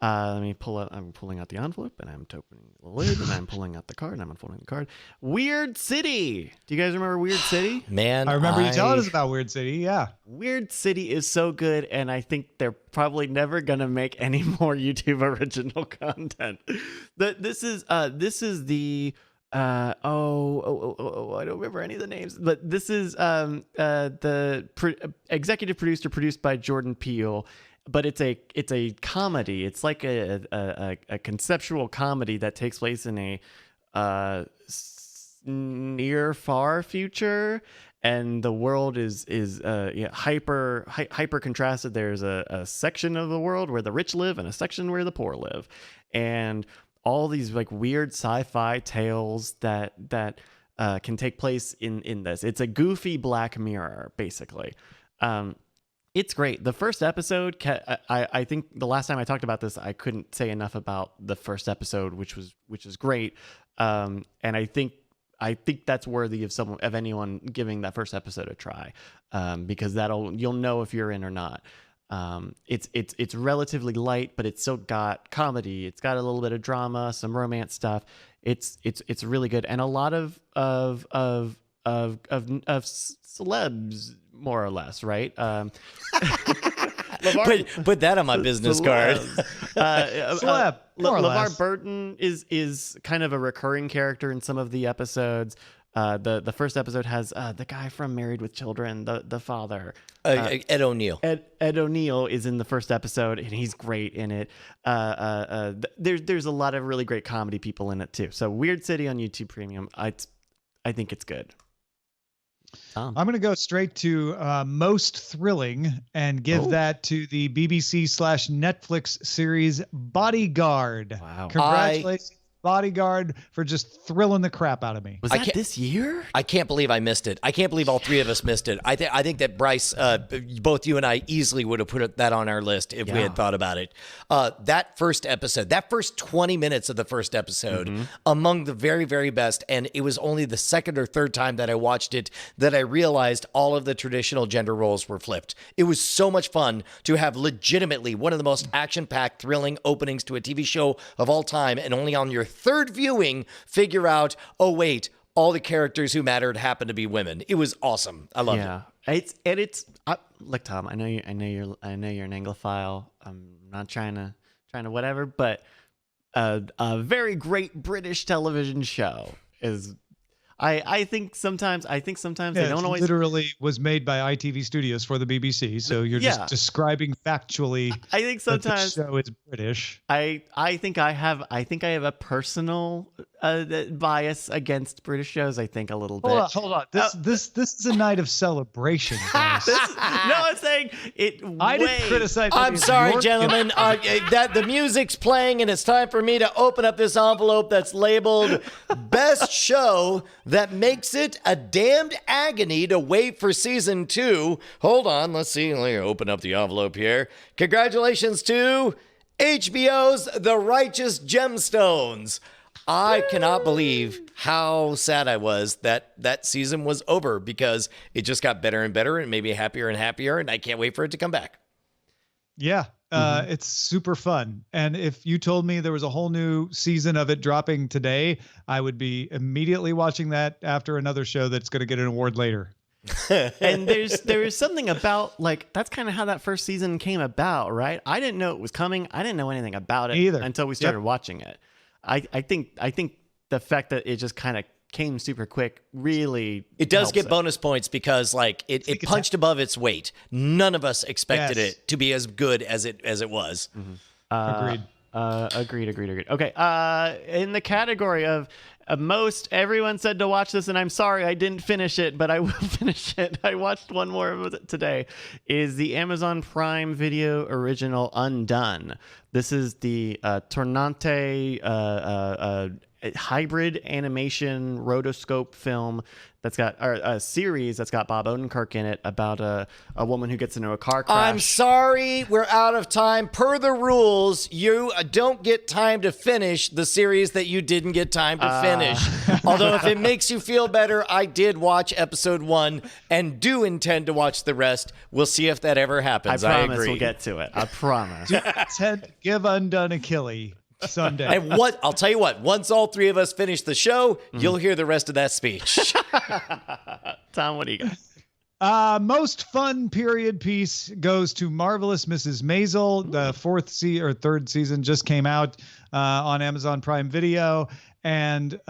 Let me pull out, I'm pulling out the envelope, and I'm opening the lid, and I'm pulling out the card, and I'm unfolding the card. Weird City. Do you guys remember Weird City? Man, I remember you telling us about Weird City, yeah. Weird City is so good, and I think they're probably never going to make any more YouTube original content. This is the... I don't remember any of the names, but this is executive produced by Jordan Peele, but it's a comedy. It's like a conceptual comedy that takes place in a near far future, and the world is hyper contrasted. There's a section of the world where the rich live and a section where the poor live, and all these like weird sci-fi tales that can take place in this. It's a goofy Black Mirror, basically. It's great. The first episode, I think the last time I talked about this, I couldn't say enough about the first episode, which is great. And I think that's worthy of anyone giving that first episode a try, because you'll know if you're in or not. It's relatively light, but it's still got comedy. It's got a little bit of drama, some romance stuff. It's really good, and a lot of celebs, more or less, right? Put that on my business card. Celeb, more or LeVar less. Burton is kind of a recurring character in some of the episodes. The first episode has the guy from Married with Children, the father. Ed O'Neill. Ed O'Neill is in the first episode, and he's great in it. There's a lot of really great comedy people in it too. So Weird City on YouTube Premium. I think it's good. I'm going to go straight to most thrilling and give that to the BBC/Netflix series Bodyguard. Wow. Congratulations, Bodyguard, for just thrilling the crap out of me. Was that this year? I can't believe I missed it. I can't believe all three of us missed it. I think that Bryce, both you and I easily would have put that on our list if we had thought about it. That first episode, that first 20 minutes of the first episode, among the very, very best. And it was only the second or third time that I watched it that I realized all of the traditional gender roles were flipped. It was so much fun to have legitimately one of the most action-packed, thrilling openings to a TV show of all time, and only on your third viewing figure out, oh wait, all the characters who mattered happen to be women. It was awesome. I loved it. Look, Tom, I know you're an Anglophile. I'm not trying to whatever, but a very great British television show is. I think sometimes they don't always. Literally was made by ITV Studios for the BBC, so you're just describing factually. I think sometimes that the show is British. I think I have a personal bias against British shows. I think a little bit. Hold on. This is a night of celebration. Guys. No, I'm saying it. I didn't criticize. I'm sorry, gentlemen. That the music's playing, and it's time for me to open up this envelope that's labeled "Best Show That Makes It a Damned Agony to Wait for Season 2." Hold on, let's see. Let me open up the envelope here. Congratulations to HBO's The Righteous Gemstones. I cannot believe how sad I was that that season was over, because it just got better and better and made me happier and happier, and I can't wait for it to come back. Yeah, it's super fun. And if you told me there was a whole new season of it dropping today, I would be immediately watching that after another show that's going to get an award later. And there is something about, like, that's kind of how that first season came about, right? I didn't know it was coming. I didn't know anything about it either until we started watching it. I think the fact that it just kind of came super quick really it does get bonus points, because like it punched above its weight. None of us expected it to be as good as it was. Agreed. Agreed. Okay. In the category of most, everyone said to watch this, and I'm sorry I didn't finish it, but I will finish it. I watched one more of it today. Is the Amazon Prime Video original Undone. This is the Tornante hybrid animation rotoscope film that's got, or a series that's got Bob Odenkirk in it, about a woman who gets into a car crash. I'm sorry, we're out of time. Per the rules, you don't get time to finish the series that you didn't get time to finish. Although if it makes you feel better, I did watch episode 1 and do intend to watch the rest. We'll see if that ever happens. I promise agree. we'll get to it. I promise. Give Undone a Killie someday. And I'll tell you what, once all three of us finish the show, you'll hear the rest of that speech. Tom, what do you got? Most fun period piece goes to Marvelous Mrs. Maisel. The third season just came out on Amazon Prime Video, and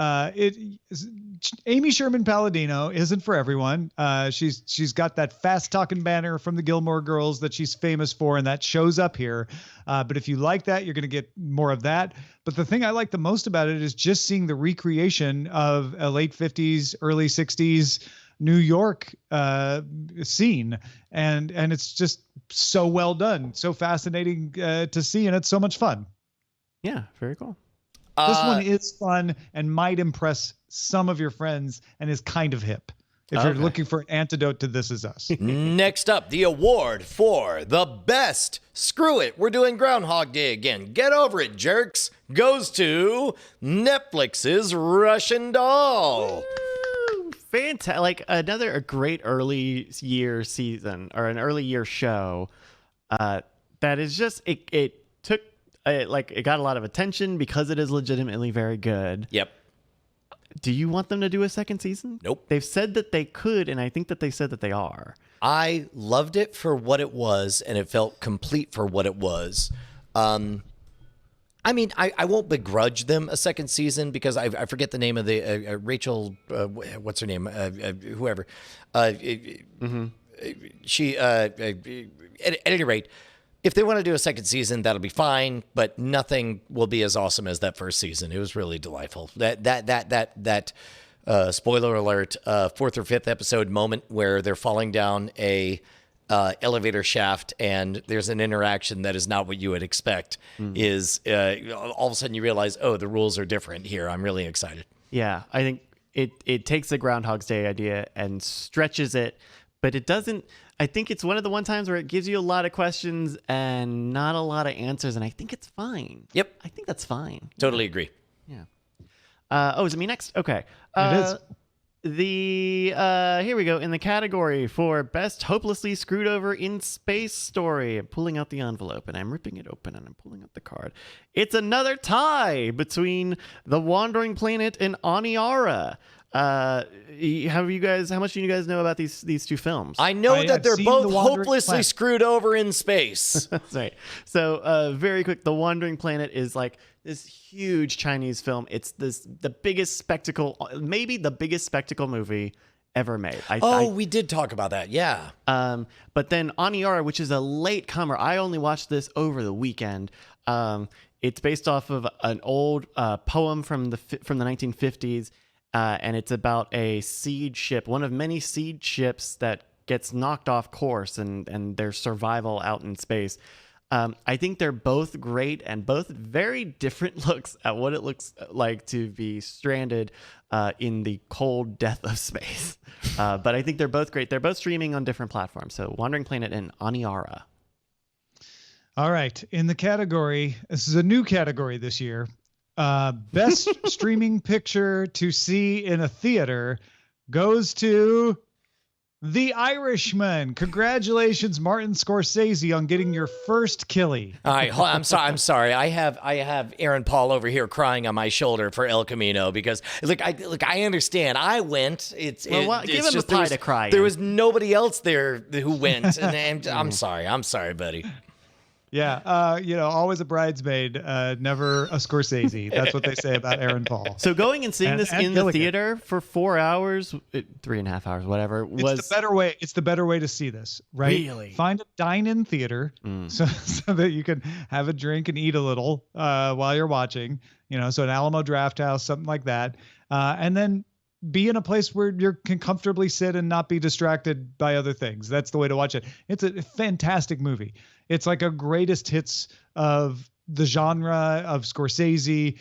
Amy Sherman Palladino isn't for everyone. She's got that fast talking banner from the Gilmore Girls that she's famous for, and that shows up here. But if you like that, you're going to get more of that. But the thing I like the most about it is just seeing the recreation of a late 50s, early 60s New York scene, and it's just so well done, so fascinating to see, and it's so much fun. Yeah, very cool. This one is fun and might impress some of your friends, and is kind of hip if you're looking for an antidote to This Is Us. Next up, the award for the best, screw it, we're doing Groundhog Day again, get over it, jerks, goes to Netflix's Russian Doll. Fantastic. Like a great early year season, or an early year show that is just, it got a lot of attention because it is legitimately very good. Yep. Do you want them to do a second season? Nope. They've said that they could, and I think that they said that they are. I loved it for what it was, and it felt complete for what it was. I mean, I won't begrudge them a second season because I forget the name of the Rachel, what's her name? Whoever. She, at any rate, if they want to do a second season, that'll be fine, but nothing will be as awesome as that first season. It was really delightful. That spoiler alert, fourth or fifth episode moment where they're falling down a elevator shaft and there's an interaction that is not what you would expect is all of a sudden you realize, oh, the rules are different here. I'm really excited. Yeah, I think it takes the Groundhog's Day idea and stretches it, but it doesn't. I think it's one of the one times where it gives you a lot of questions and not a lot of answers, and I think it's fine. Yep. I think that's fine. Totally agree. Yeah. Is it me next? Okay. It is. Here we go. In the category for Best Hopelessly Screwed Over in Space Story. I'm pulling out the envelope and I'm ripping it open and I'm pulling out the card. It's another tie between The Wandering Planet and Aniara. How much do you guys know about these two films? I know that they're both The Wandering hopelessly Planet. screwed over in space. That's right. So, very quick, The Wandering Planet is like this huge Chinese film. It's the biggest spectacle, maybe the biggest spectacle movie ever made. We did talk about that. Yeah. But then Aniara, which is a late comer, I only watched this over the weekend. It's based off of an old poem from the 1950s. And it's about a seed ship, one of many seed ships that gets knocked off course and their survival out in space. I think they're both great and both very different looks at what it looks like to be stranded in the cold death of space. But I think they're both great. They're both streaming on different platforms. So Wandering Planet and Aniara. All right. In the category, this is a new category this year. Best streaming picture to see in a theater goes to The Irishman. Congratulations, Martin Scorsese, on getting your first Killie. All right, I'm sorry. I have Aaron Paul over here crying on my shoulder for El Camino because I understand. I went. Give him a pie to cry in. There was nobody else there who went, and I'm sorry. I'm sorry, buddy. Yeah, always a bridesmaid, never a Scorsese. That's what they say about Aaron Paul. So going and seeing this in the Gilligan. theater for 4 hours, 3.5 hours, whatever, was It's the better way. It's the better way to see this, right? Really? Find a dine-in theater so that you can have a drink and eat a little while you're watching. So an Alamo Draft House, something like that, and then be in a place where you can comfortably sit and not be distracted by other things. That's the way to watch it. It's a fantastic movie. It's like a greatest hits of the genre of Scorsese.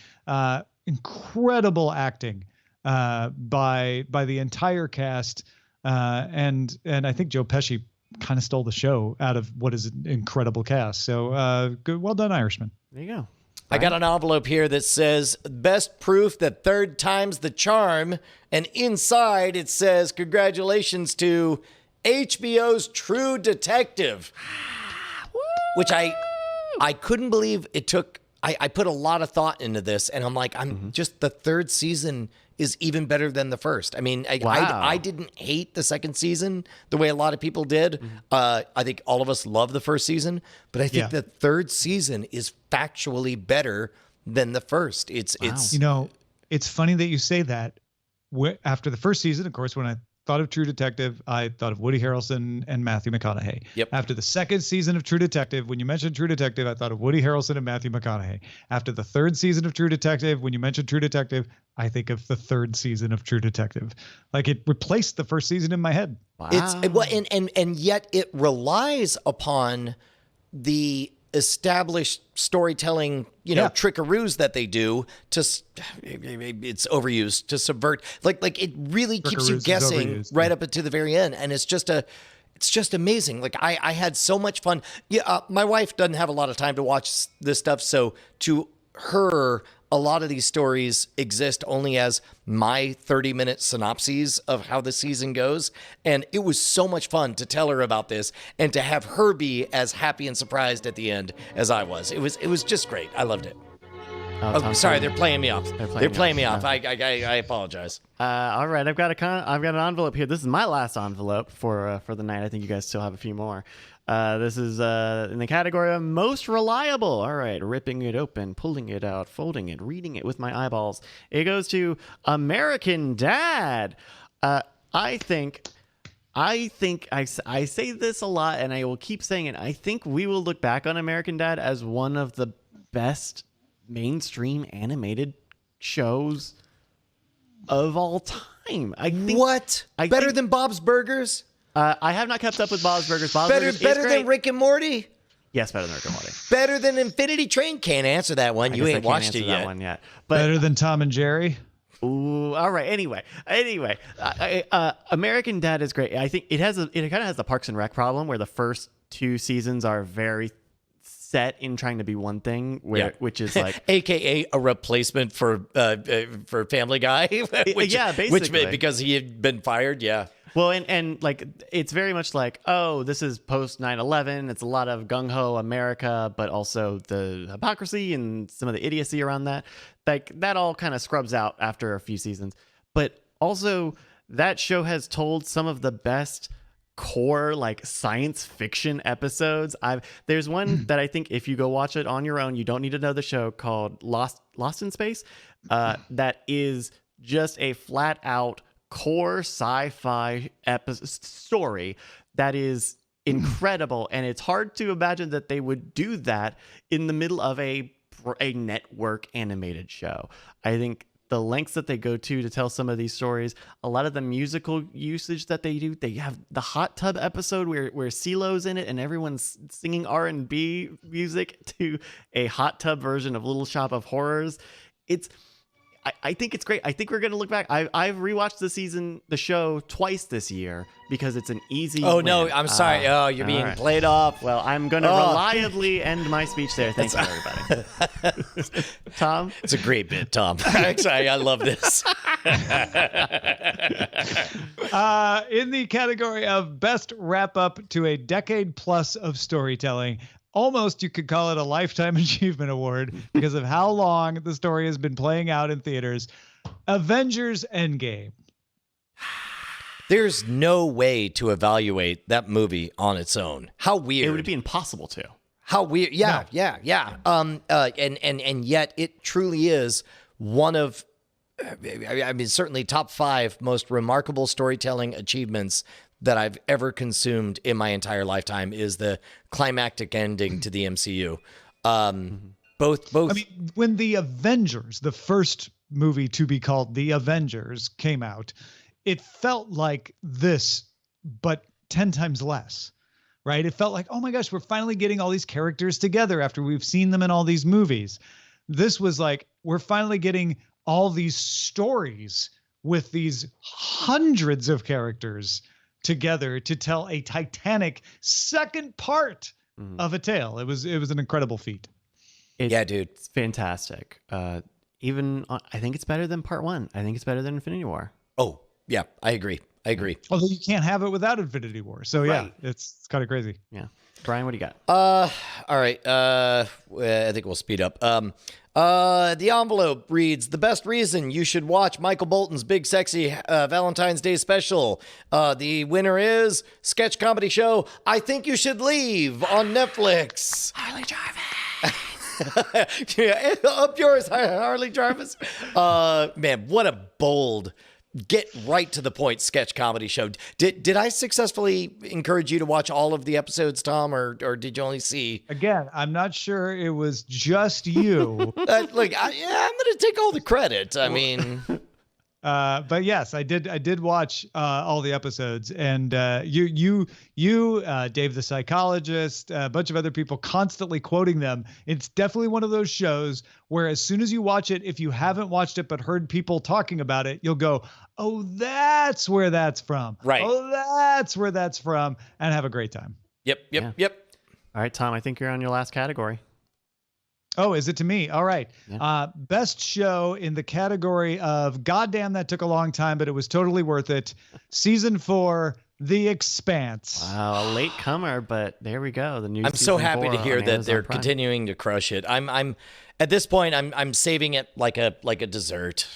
Incredible acting by the entire cast, and I think Joe Pesci kind of stole the show out of what is an incredible cast. So good, well done, Irishman. there you go. I got an envelope here that says best proof that third time's the charm, and inside it says congratulations to HBO's True Detective, which I couldn't believe it took. I put a lot of thought into this, and I'm like, just the third season is even better than the first. I mean, I didn't hate the second season the way a lot of people did. I think all of us love the first season, but I think the third season is factually better than the first. It's It's funny that you say that. After the first season, of course, when I thought of True Detective, I thought of Woody Harrelson and Matthew McConaughey. Yep. After the second season of True Detective, when you mentioned True Detective, I thought of Woody Harrelson and Matthew McConaughey. After the third season of True Detective, when you mentioned True Detective, I think of the third season of True Detective. Like it replaced the first season in my head. Wow. And yet it relies upon the established storytelling, trickaroos that they do to, it's overused, to subvert, like it really keeps you guessing right up until the very end. And it's just amazing. Like I had so much fun. Yeah. My wife doesn't have a lot of time to watch this stuff. So to her, a lot of these stories exist only as my 30-minute synopses of how the season goes. And it was so much fun to tell her about this and to have her be as happy and surprised at the end as I was. It was just great. I loved it. Oh, Tom's sorry, playing- they're playing me off. They're playing me off. Oh. I apologize. All right, I've got an envelope here. This is my last envelope for the night. I think you guys still have a few more. This is in the category of most reliable. All right, ripping it open, pulling it out, folding it, reading it with my eyeballs. It goes to American Dad. I say this a lot, and I will keep saying it. I think we will look back on American Dad as one of the best mainstream animated shows of all time. I think better than Bob's Burgers? I have not kept up with Bob's Burgers. Better than Rick and Morty? Yes, better than Rick and Morty. Better than Infinity Train? Can't answer that one. You ain't watched it yet. That one yet. But Better than Tom and Jerry. ooh, all right. Anyway, American Dad is great. I think it kind of has the Parks and Rec problem where the first 2 seasons are very set in trying to be one thing, which is like AKA a replacement for Family Guy. basically. Because he had been fired. Yeah. Well, and like it's very much like, oh, this is post 9/11. It's a lot of gung ho America, but also the hypocrisy and some of the idiocy around that. Like that all kind of scrubs out after a few seasons. But also that show has told some of the best core like science fiction episodes. There's one that I think if you go watch it on your own, you don't need to know the show, called Lost in Space. That is just a flat out core sci-fi story that is incredible, and it's hard to imagine that they would do that in the middle of a network animated show. I think the lengths that they go to tell some of these stories, a lot of the musical usage that they do, they have the hot tub episode where CeeLo's in it and everyone's singing R&B music to a hot tub version of Little Shop of Horrors. I think it's great. I think we're going to look back. I've rewatched the show twice this year because it's an easy Oh, win. no, I'm sorry. You're being right. played off. Well, I'm going to reliably end my speech there. Thank you, everybody. Tom? It's a great bit, Tom. Actually, I love this. In the category of best wrap up to a decade plus of storytelling, almost you could call it a Lifetime Achievement Award because of how long the story has been playing out in theaters. Avengers Endgame. There's no way to evaluate that movie on its own. How weird. It would be impossible to. How weird. Yeah. And yet it truly is one of, I mean, certainly top 5 most remarkable storytelling achievements that I've ever consumed in my entire lifetime is the climactic ending to the MCU. Both. I mean, when the Avengers, the first movie to be called The Avengers, came out, it felt like this, but 10 times less, right? It felt like, oh my gosh, we're finally getting all these characters together after we've seen them in all these movies. This was like, we're finally getting all these stories with these hundreds of characters together to tell a titanic second part of a tale. It was an incredible feat. Yeah, dude. It's fantastic. I think it's better than part 1. I think it's better than Infinity War. Oh, yeah, I agree. Although you can't have it without Infinity War. So right. Yeah, it's kind of crazy. Yeah. Brian, what do you got? All right. I think we'll speed up. The envelope reads, the best reason you should watch Michael Bolton's Big Sexy Valentine's Day special. The winner is sketch comedy show I Think You Should Leave on Netflix. Harley Jarvis. Yeah, up yours, Harley Jarvis. Man, what a bold, get right to the point sketch comedy show. Did I successfully encourage you to watch all of the episodes, Tom, or did you only see? Again, I'm not sure it was just you. Look, I'm going to take all the credit. I mean, but yes, I did watch all the episodes, and you, Dave the psychologist, a bunch of other people constantly quoting them. It's definitely one of those shows where as soon as you watch it, if you haven't watched it but heard people talking about it, you'll go, "Oh, that's where that's from." Right. "Oh, that's where that's from," and have a great time. Yep. All right, Tom, I think you're on your last category. Oh, is it to me? All right. Yeah. Best show in the category of goddamn, that took a long time, but it was totally worth it. Season 4, The Expanse. Wow, a late comer, but there we go. The new. I'm so season happy 4 to hear on that Amazon they're Prime. continuing to crush it. I'm at this point I'm saving it like a dessert.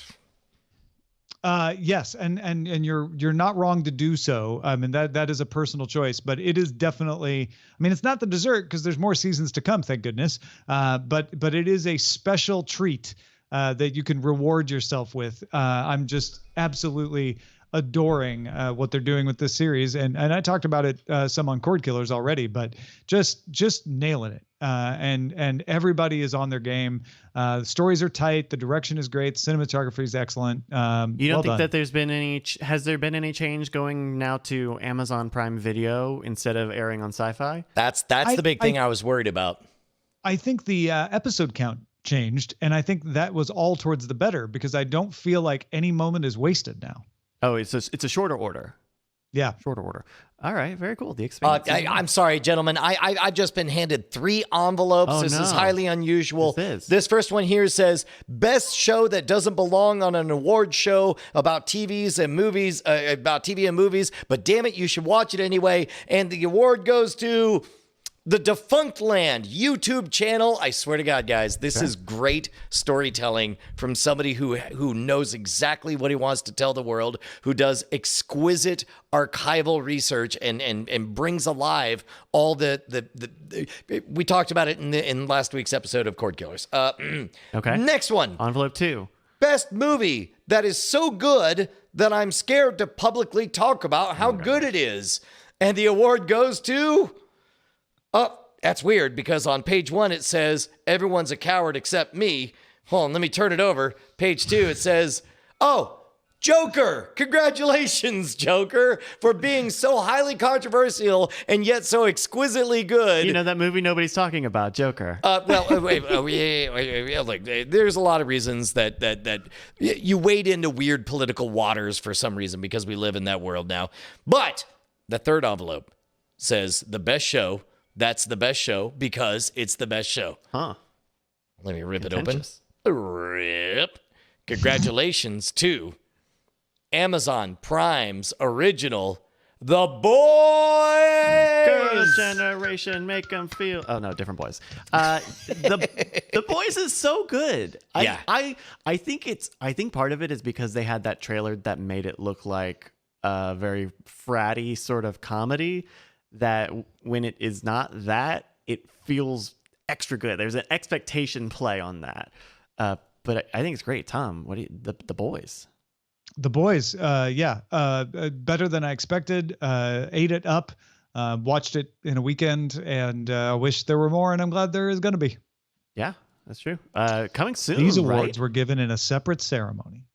Yes, and you're not wrong to do so. I mean that is a personal choice, but it is definitely. I mean, it's not the dessert because there's more seasons to come, thank goodness. But it is a special treat that you can reward yourself with. I'm just absolutely adoring what they're doing with this series, and I talked about it some on Cordkillers already, but just nailing it. And everybody is on their game. The stories are tight. The direction is great. Cinematography is excellent. You don't well think done. that there's been any? Has there been any change going now to Amazon Prime Video instead of airing on Sci-Fi? That's the big thing I was worried about. I think the episode count changed, and I think that was all towards the better because I don't feel like any moment is wasted now. Oh, it's a shorter order. Yeah. Shorter order. All right, very cool. The Expanse. I'm sorry, gentlemen. I've just been handed 3 envelopes. Oh, This is no. highly unusual. This first one here says best show that doesn't belong on an award show about TVs and movies, about TV and movies. But damn it, you should watch it anyway. And the award goes to the Defunctland YouTube channel. I swear to God, guys, this is great storytelling from somebody who knows exactly what he wants to tell the world, who does exquisite archival research and brings alive all the we talked about it in last week's episode of Cordkillers. Okay. Next one. Envelope 2. Best movie that is so good that I'm scared to publicly talk about how good it is. And the award goes to... Oh, that's weird because on page 1 it says everyone's a coward except me. Hold on, let me turn it over. Page 2 it says, oh, Joker. Congratulations, Joker, for being so highly controversial and yet so exquisitely good. You know that movie nobody's talking about, Joker. Look, there's a lot of reasons that you wade into weird political waters for some reason because we live in that world now. But the third envelope says the best show. That's the best show because it's the best show. Huh. Let me rip it open. Rip. Congratulations to Amazon Prime's original, The Boys. Girls' Generation, make them feel. Oh no, different boys. The Boys is so good. I think part of it is because they had that trailer that made it look like a very fratty sort of comedy. That when it is not that, it feels extra good. There's an expectation play on that. But I think it's great. Tom, what do you, the Boys? The Boys, better than I expected. Ate it up, watched it in a weekend, and wish there were more, and I'm glad there is going to be. Yeah, that's true. Coming soon. These awards were given in a separate ceremony.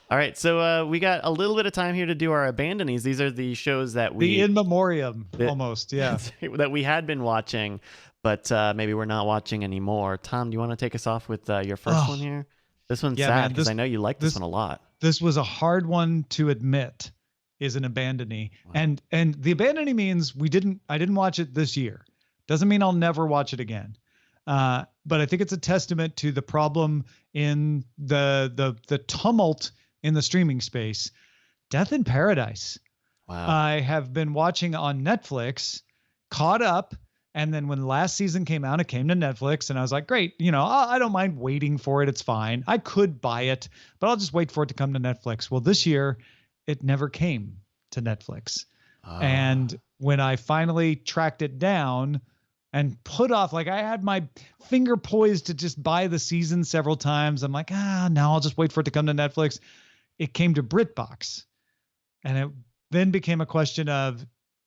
All right, so we got a little bit of time here to do our abandonees. These are the shows that the in memoriam, almost, yeah, that we had been watching, but maybe we're not watching anymore. Tom, do you want to take us off with your first one here? This one's sad because I know you like this one a lot. This was a hard one to admit is an abandonee, wow. and the abandonee means I didn't watch it this year. Doesn't mean I'll never watch it again. But I think it's a testament to the problem in the tumult in the streaming space. Death in Paradise. Wow. I have been watching on Netflix, caught up, and then when the last season came out, it came to Netflix, and I was like, great, I don't mind waiting for it. It's fine. I could buy it, but I'll just wait for it to come to Netflix. Well, this year, it never came to Netflix. And when I finally tracked it down and put off, like I had my finger poised to just buy the season several times. I'm like, no, I'll just wait for it to come to Netflix. It came to BritBox. And it then became a question of,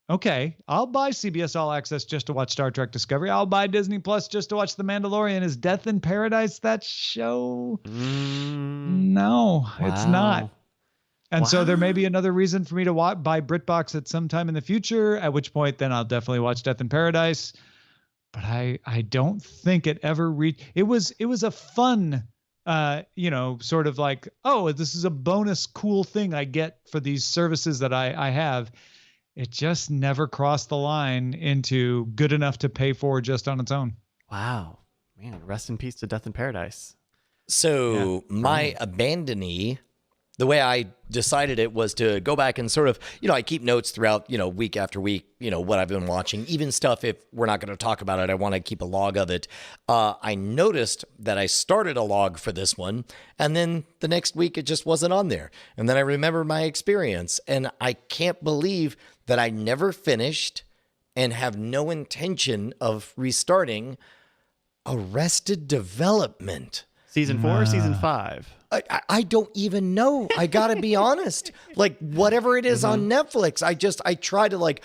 okay, I'll buy CBS All Access just to watch Star Trek Discovery. I'll buy Disney Plus just to watch The Mandalorian. Is Death in Paradise that show? No, it's not. And so there may be another reason for me to buy BritBox at some time in the future, at which point then I'll definitely watch Death in Paradise. But I don't think it ever reached. It was a fun, sort of like, oh, this is a bonus cool thing I get for these services that I have. It just never crossed the line into good enough to pay for just on its own. Wow, man, rest in peace to Death in Paradise. So my abandonee the way I decided it was to go back and sort of, I keep notes throughout, week after week, what I've been watching, even stuff, if we're not going to talk about it, I want to keep a log of it. I noticed that I started a log for this one, and then the next week it just wasn't on there. And then I remembered my experience, and I can't believe that I never finished and have no intention of restarting Arrested Development. Season 4 or season 5? I don't even know. I gotta be honest. Like whatever it is on Netflix, I try to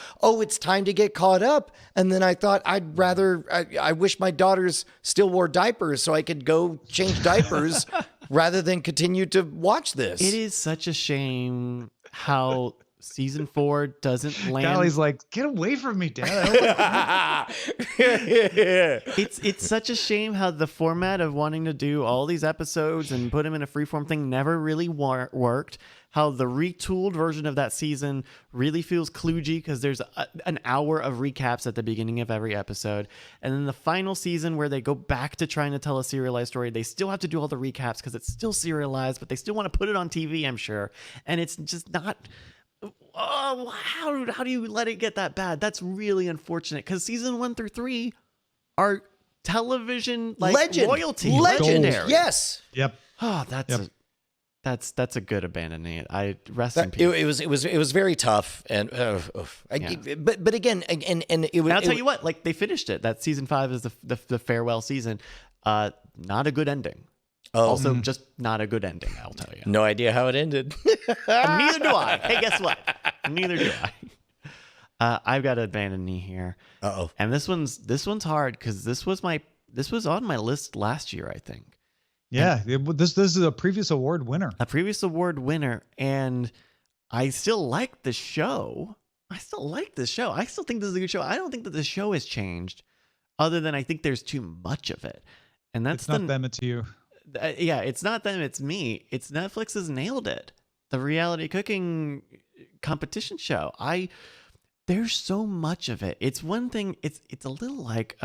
it's time to get caught up. And then I thought I wish my daughters still wore diapers so I could go change diapers rather than continue to watch this. It is such a shame how season 4 doesn't land. Callie's like, get away from me, Dad. It's such a shame how the format of wanting to do all these episodes and put them in a freeform thing never really worked. How the retooled version of that season really feels kludgy because there's an hour of recaps at the beginning of every episode. And then the final season where they go back to trying to tell a serialized story, they still have to do all the recaps because it's still serialized, but they still want to put it on TV, I'm sure. And it's just not... Oh, how do you let it get that bad? That's really unfortunate because season 1 through 3 are television royalty, legendary. Yes. Yep. Oh, that's a good abandoning it. I rest in peace. It was very tough, and but again, and it was. And I'll tell you what, they finished it. That season 5 is the farewell season. Not a good ending. Oh. Also, just not a good ending, I'll tell you. No idea how it ended. Neither do I. Hey, guess what? Neither do I. I've got Abandon Me here. Uh-oh. And this one's hard because this was on my list last year, I think. Yeah, this is a previous award winner. And I still like the show. I still think this is a good show. I don't think that the show has changed, other than I think there's too much of it. And that's not them, it's you. Yeah, it's not them, it's me. It's Netflix has nailed it. The reality cooking competition show. There's so much of it. It's one thing. It's a little like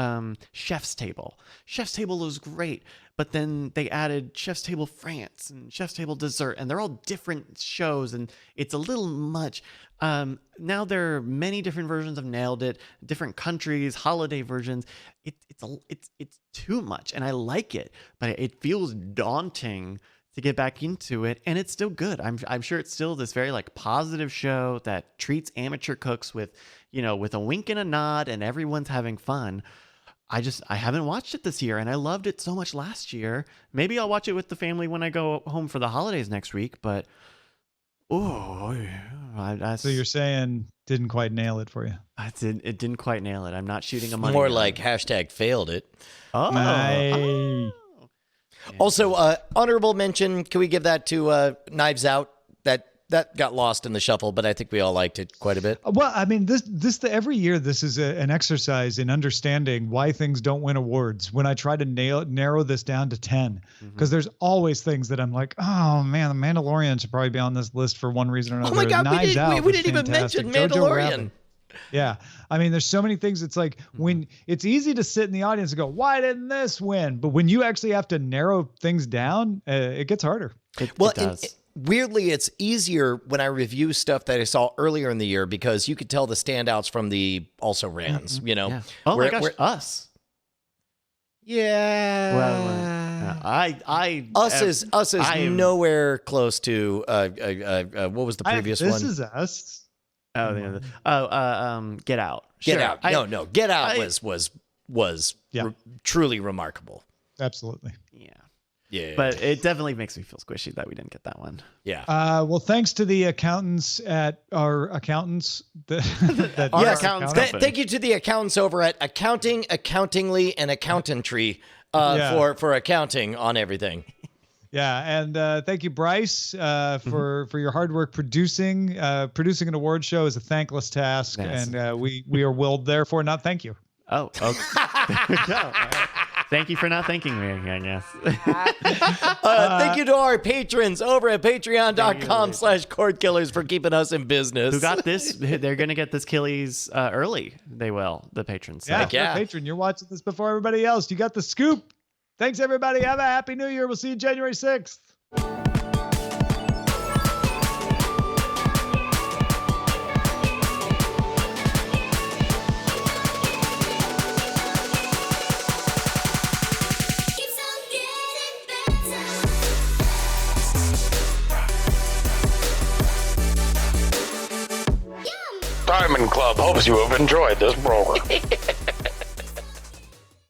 Chef's Table. Chef's Table was great, but then they added Chef's Table France and Chef's Table Dessert, and they're all different shows, and it's a little much. Now there are many different versions of Nailed It, different countries, holiday versions. It's too much, and I like it, but it feels daunting to get back into it, and it's still good. I'm sure it's still this very positive show that treats amateur cooks with a wink and a nod, and everyone's having fun. I haven't watched it this year, and I loved it so much last year. Maybe I'll watch it with the family when I go home for the holidays next week, but so you're saying didn't quite nail it for you? It didn't quite nail it. I'm not shooting a money. More like hashtag failed it. Oh. Nice. Also, honorable mention. Can we give that to Knives Out? That got lost in the shuffle, but I think we all liked it quite a bit. Well, I mean, every year this is an exercise in understanding why things don't win awards. When I try to narrow this down to 10, because there's always things that I'm like, oh man, The Mandalorian should probably be on this list for one reason or another. Oh my God, we didn't even fantastic. mention Mandalorian. Yeah. I mean, there's so many things. It's like when it's easy to sit in the audience and go, why didn't this win? But when you actually have to narrow things down, it gets harder. It does. Weirdly, it's easier when I review stuff that I saw earlier in the year because you could tell the standouts from the also rans, Yeah. Oh my gosh, Us. Yeah. Well, Us is nowhere close to what was the previous one? This is Us. Get Out. Get Out. No. Get Out was truly remarkable. Absolutely. Yeah. But it definitely makes me feel squishy that we didn't get that one. Yeah. Well, thanks to the accountants at our accountants. Thank you to the accountants over at Accounting, Accountingly, and Accountantry for accounting on everything. Yeah, and thank you, Bryce, for your hard work producing. Producing an award show is a thankless task, and we are willed, therefore, not thank you. Oh, okay. There we go. Thank you for not thanking me, I guess. Thank you to our patrons over at patreon.com/Cordkillers for keeping us in business. Who got this? They're going to get this Killies early. They will, the patrons. Yeah, if you're a patron, you're watching this before everybody else. You got the scoop. Thanks, everybody. Have a happy new year. We'll see you January 6th. Diamond Club hopes you have enjoyed this program.